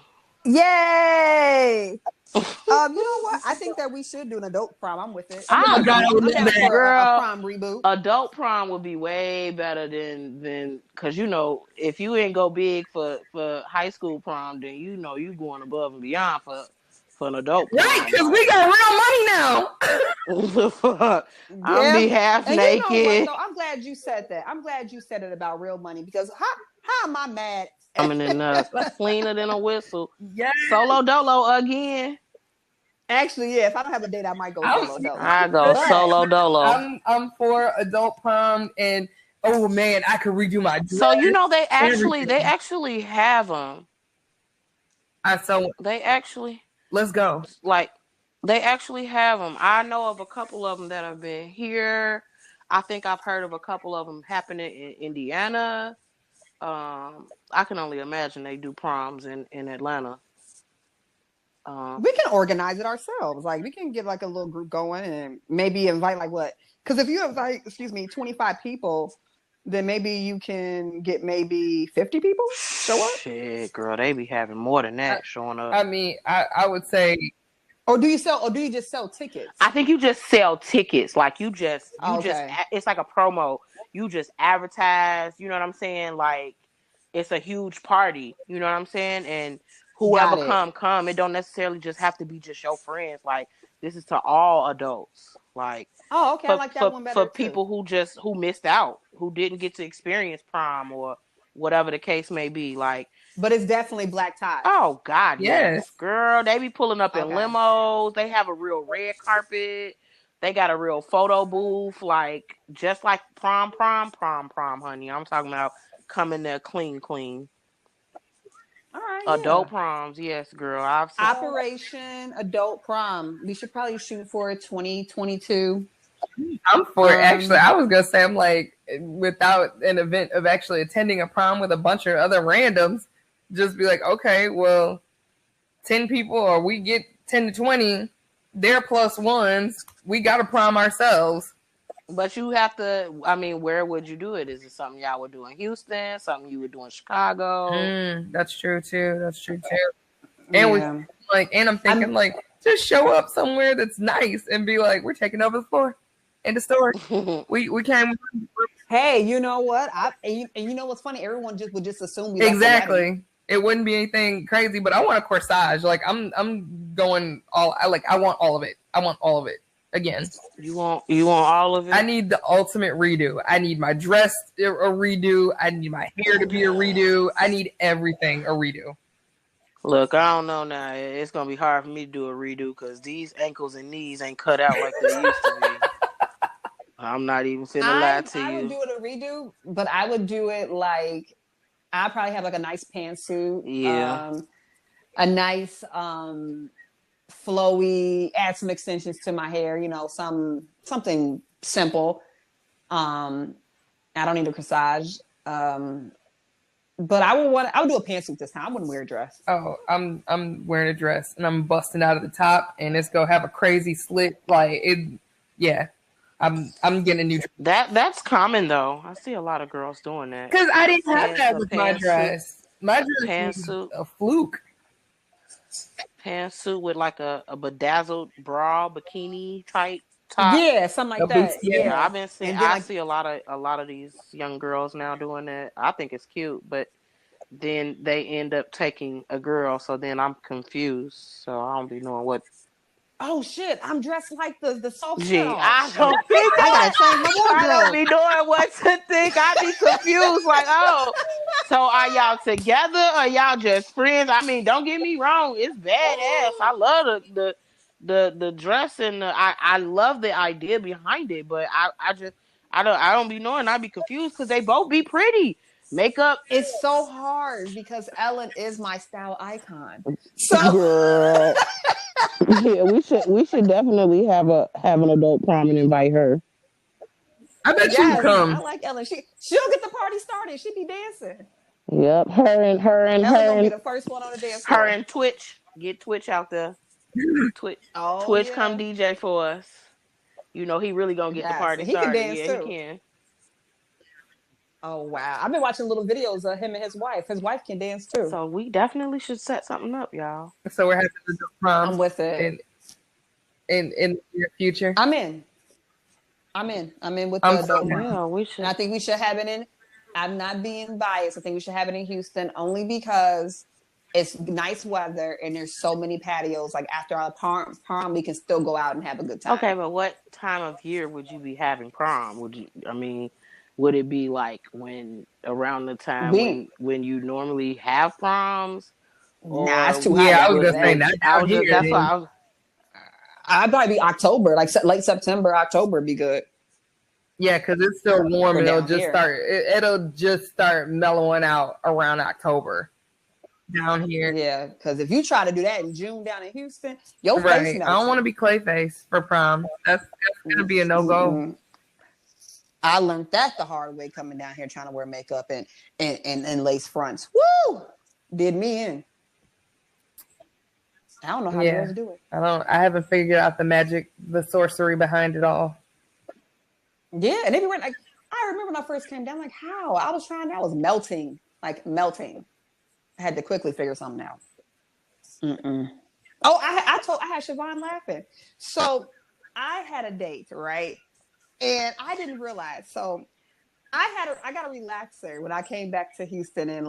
Yay! You know what? I think that we should do an adult prom. I'm with it. I'm down for a prom reboot. Adult prom would be way better than because if you ain't go big for high school prom, then you going above and beyond for an adult prom. Right, because we got real money now. I'll be half naked. You know what, I'm glad you said that. I'm glad you said it about real money because how am I mad? I mean, cleaner than a whistle. Yeah. Solo dolo again. Actually, yeah. If I don't have a date, I might go solo dolo. I go solo dolo. I'm for adult prom, and oh man, I could redo my dress. So they actually have them. Let's go. Like, they actually have them. I know of a couple of them that have been here. I think I've heard of a couple of them happening in Indiana. I can only imagine they do proms in Atlanta. We can organize it ourselves. Like, we can get like a little group going and maybe invite because if you invite, 25 people, then maybe you can get maybe 50 people show up. Shit, girl, they be having more than that showing up. I mean, I would say. Or do you just sell tickets? I think you just sell tickets. Like, it's like a promo. You just advertise, you know what I'm saying? Like, it's a huge party, you know what I'm saying? And whoever come. It don't necessarily just have to be just your friends. Like, this is to all adults. Like, oh, okay, I like that one better for people who missed out, who didn't get to experience prom or whatever the case may be. Like, but it's definitely black tie. Oh God, yes, girl. They be pulling up in limos. They have a real red carpet. They got a real photo booth, like just like prom, honey. I'm talking about coming there clean. All right, adult proms, yes, girl. I've seen Operation Adult Prom. We should probably shoot for 2022. I'm for it. Actually, I was gonna say, I'm like, without an event of actually attending a prom with a bunch of other randoms, just be like, okay, well, 10 people, or we get 10 to 20. They're plus ones. We got to prom ourselves. But you have to, I mean, where would you do it? Is it something y'all would do in Houston? Something you would do in Chicago? That's true too. And we Yeah. and I'm thinking just show up somewhere that's nice and be like, we're taking over the floor. End of story. We came. Hey, you know what? And you know what's funny? Everyone would just assume we left the Exactly. wedding. It wouldn't be anything crazy, but I want a corsage. Like I'm going all. I want all of it. I want all of it again. You want all of it? I need the ultimate redo. I need my dress a redo. I need my hair to be a redo. I need everything a redo. Look, I don't know now. It's gonna be hard for me to do a redo because these ankles and knees ain't cut out like they used to be. I'm not even finna lie to you. I would do it a redo, but I would do it like I probably have like a nice pantsuit. Yeah. A nice flowy, add some extensions to my hair, you know, something simple. I don't need a corsage. But I would do a pantsuit this time. I wouldn't wear a dress. Oh, I'm wearing a dress and I'm busting out of the top and it's gonna have a crazy slit. Like it, yeah. I'm getting a new dress. That's common though. I see a lot of girls doing that. Because I didn't have that with my dress. My dress pantsuit, a fluke. Pantsuit with like a bedazzled bra, bikini type top. Yeah, something like that. Yeah, I've been seeing. I see a lot of these young girls now doing that. I think it's cute, but then they end up taking a girl, so then I'm confused. So I don't be knowing what. Oh shit! I'm dressed like the soft. Gee, I don't be knowing what to think. I be confused. Like, oh, so are y'all together or y'all just friends? I mean, don't get me wrong, it's badass. I love the dress and I love the idea behind it, but I don't be knowing. I be confused because they both be pretty. Makeup is so hard because Ellen is my style icon. So yeah, we should definitely have an adult prom and invite her. I bet she'll come. I like Ellen. She'll get the party started. She'd be dancing. Yep, her and Ellen gonna be the first one on the dance floor. Her and Twitch. Get Twitch out there. Twitch come DJ for us. You know he really gonna get the party started. He can dance too. He can. Oh wow! I've been watching little videos of him and his wife. His wife can dance too. So we definitely should set something up, y'all. So we're having the prom. I'm with it. In the near future. I'm in with the adult prom. Yeah, we should. And I think we should have it in. I'm not being biased. I think we should have it in Houston only because it's nice weather and there's so many patios. Like after our prom, we can still go out and have a good time. Okay, but what time of year would you be having prom? Would it be like around the time when you normally have proms? Nah, it's too hot. Yeah, I was gonna say that. That's why I was. I'd probably be October, like late September, October would be good. Yeah, because it's still warm and it'll just start mellowing out around October down here. Yeah, because if you try to do that in June down in Houston, your face melts. I don't want to be Clayface for prom. That's gonna be a no-go. Mm-hmm. I learned that the hard way coming down here trying to wear makeup and lace fronts. Woo! Did me in. I don't know how girls do it. I haven't figured out the magic, the sorcery behind it all. Yeah, and they were like, I remember when I first came down, like how? I was melting. I had to quickly figure something out. Oh, I had Siobhan laughing. So I had a date, right? And I didn't realize. So I got a relaxer when I came back to Houston in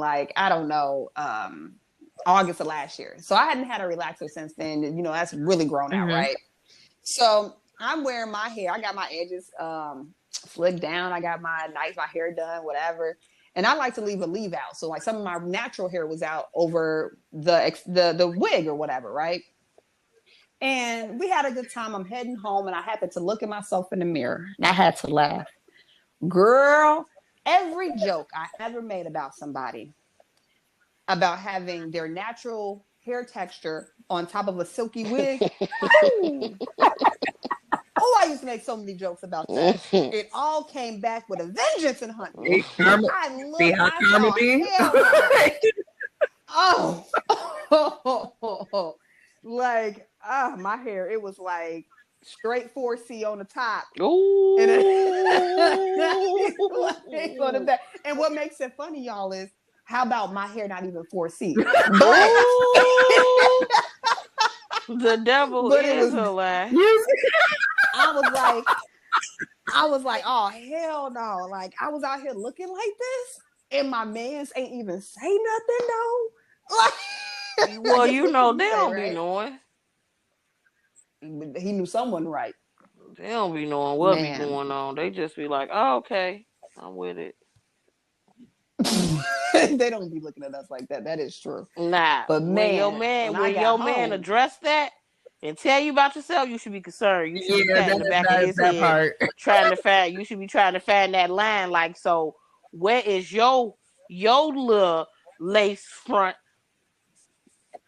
August of last year. So I hadn't had a relaxer since then. You know, that's really grown out, right? So I'm wearing my hair. I got my edges slicked down. I got my hair done, whatever. And I like to leave a leave out. So like some of my natural hair was out over the wig or whatever, right? And we had a good time. I'm heading home and I happened to look at myself in the mirror and I had to laugh. Girl, every joke I ever made about somebody, about having their natural hair texture on top of a silky wig. I used to make so many jokes about that. It all came back with a vengeance and hunt me. My hair, it was like straight 4C on the top. Ooh. And what makes it funny, y'all, is how about my hair not even 4C? The devil But it is was, a lie. I was like, oh hell no. Like I was out here looking like this, and my mans ain't even say nothing though. Like, Well, I guess you what know can they you say, don't be right? knowing. He knew someone right. They don't be knowing what be Man. going on. They just be like, oh, okay, I'm with it. They don't be looking at us like that. That is true. Nah, But man, when I when got your man home, address that and tell you about yourself, you should be concerned. You should be Yeah, patting the back of his that head, part. trying to find. You should be trying to find that line. Like, so where is your little lace front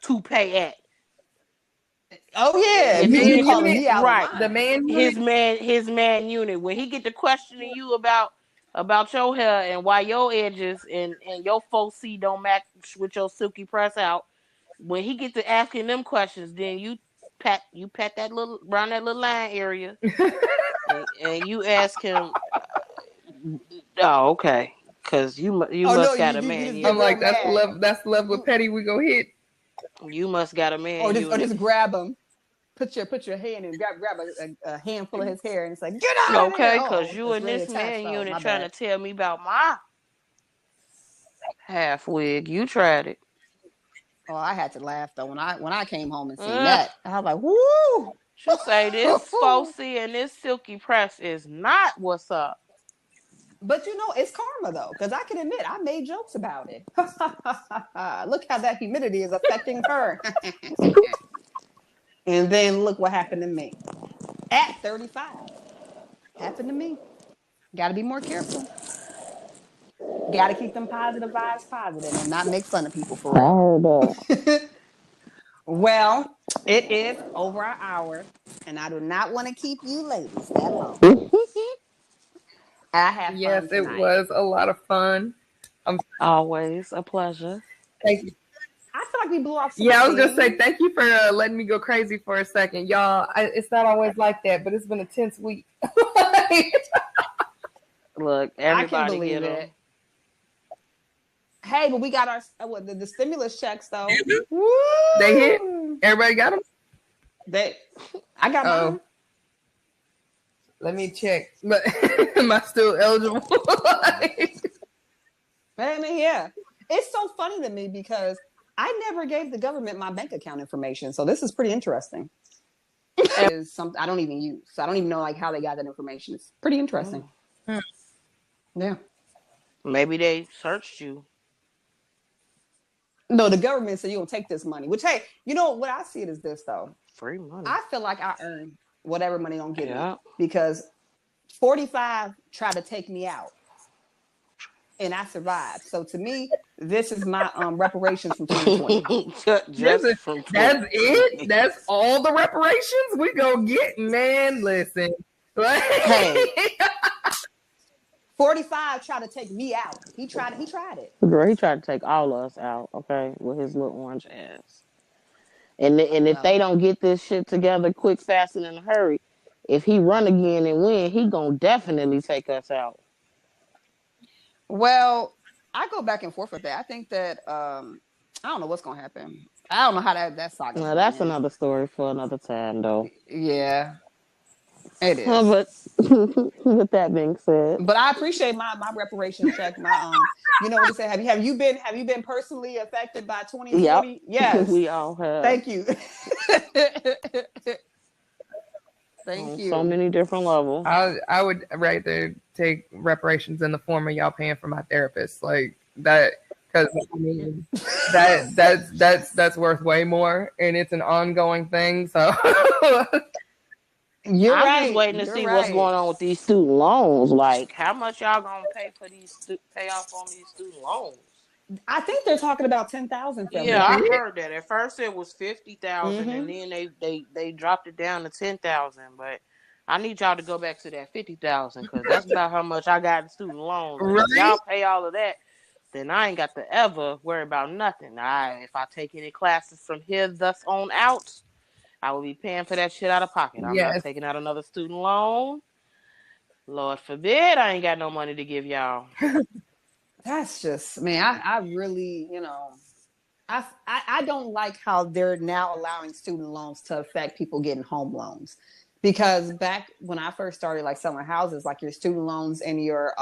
toupee at? oh yeah, If you he get calling unit, me out on right, the mine. man unit. his man unit. When he get to questioning you about your hair and why your edges and your faux C don't match with your silky press out. When he get to asking them questions, then you pat that little around that little line area, and you ask him, oh okay, because you Oh no, must got a you man just get I'm unit. real like, mad. that's the level of You petty we go hit. You must got a man or unit. just grab him, put your hand and grab a handful of his hair, and it's like get out of there. Okay, because Oh, you it's and really this attached. man Oh, unit my trying to bad. tell me about my half wig. You tried it. Oh, I had to laugh though when I came home and seen Ugh. that. I was like, woo. Should say this faux C and this silky press is not what's up. But it's karma though, because I can admit I made jokes about it. Look how that humidity is affecting her. And then look what happened to me at 35. Happened to me. Got to be more careful. Got to keep them positive vibes positive and not make fun of people for I real. heard that. Well, it is over an hour, and I do not want to keep you ladies that long. I had Yes, fun it tonight. was a lot of fun. Always a pleasure. Thank you. I feel like we blew off some Yeah, I was gonna say steam. thank you for letting me go crazy for a second, y'all. It's not always like that, but it's been a tense week. Look, I can everybody believe get them. it. Hey, but we got our the stimulus checks though. Woo! They hit. Everybody got them. I got mine. Let me check. But am I still eligible? I mean, yeah. It's so funny to me because I never gave the government my bank account information, so this is pretty interesting. Is something I don't even use, so I don't even know like how they got that information. It's pretty interesting. Yeah. Maybe they searched you. No, the government said you're gonna take this money. Which, hey, what I see it as this though. Free money. I feel like I earn whatever money don't give Yeah. me because 45 tried to take me out, and I survived. So to me, this is my reparations from 2020. Just from That's it. That's all the reparations we gonna get, man. Listen, Hey. 45 tried to take me out. He tried it. Girl, he tried to take all of us out, okay, with his little orange ass. And if they Well, don't get this shit together quick, fast, and in a hurry, if he run again and win, he gonna definitely take us out. well, I go back and forth with that. I think that I don't know what's gonna happen. I don't know how that saga's Now, gonna that's end. another story for another time, though. Yeah, it is. But with that being said, But I appreciate my reparations check. My what to say? Have you been personally affected by yep, 2020? Yes. we all have. Thank you. Thank On so you. many different levels. I would rather take reparations in the form of y'all paying for my therapist, like that, because I mean that's worth way more, and it's an ongoing thing. So You're I'm right. just waiting to You're see right. what's going on with these student loans. Like, how much y'all gonna pay for pay off on these student loans? I think they're talking about 10,000 for Yeah, everybody. I heard that. At first it was 50,000, and then they dropped it down to 10,000. But I need y'all to go back to that 50,000 because that's about how much I got in student loans. And if y'all pay all of that, then I ain't got to ever worry about nothing. If I take any classes from here thus on out, I will be paying for that shit out of pocket. I'm not taking out another student loan. Lord forbid I ain't got no money to give y'all. That's just, man, I really, I don't like how they're now allowing student loans to affect people getting home loans, because back when I first started like selling houses, like your student loans and your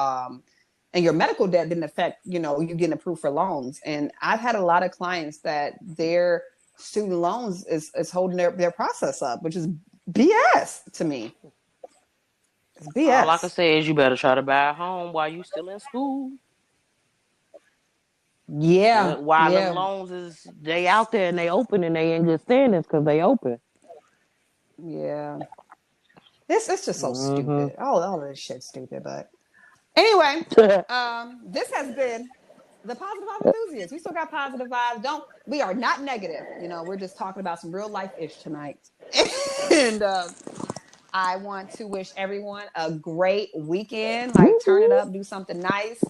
medical debt didn't affect, you getting approved for loans. And I've had a lot of clients that their student loans is holding their process up, which is BS to me. It's BS. All I can say is you better try to buy a home while you still in school. Yeah. While them loans they out there and they open and they in good standings because they open. Yeah. It's just so stupid. All of this shit's stupid. But anyway, this has been the Positive Vibe Enthusiast. We still got positive vibes. We are not negative. We're just talking about some real life ish tonight. And I want to wish everyone a great weekend. Like, turn it up, do something nice.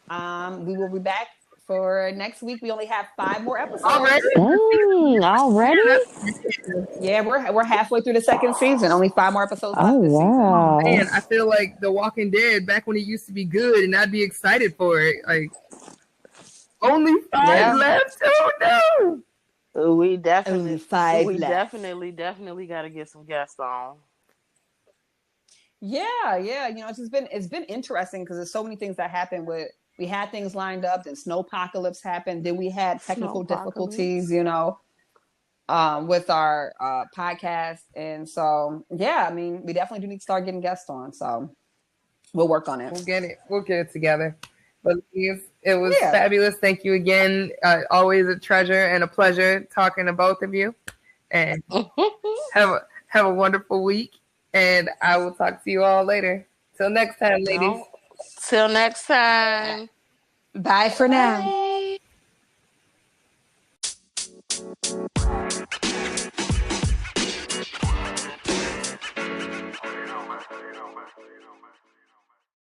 We will be back for next week. We only have 5 more episodes. Already? Yeah, we're halfway through the second season. Only 5 more episodes left this season. Man, I feel like The Walking Dead back when it used to be good, and I'd be excited for it. Like, only 5 left. Oh no! We definitely only 5 left. definitely got to get some guests on. Yeah. It's been interesting because there's so many things that happen we had things lined up, then snowpocalypse happened, then we had technical difficulties, with our podcast. And so, we definitely do need to start getting guests on. So we'll work on it. We'll get it together. But it was fabulous. Thank you again. Always a treasure and a pleasure talking to both of you. And have a wonderful week. And I will talk to you all later. Till next time, ladies. Till next time. Bye for now. Bye.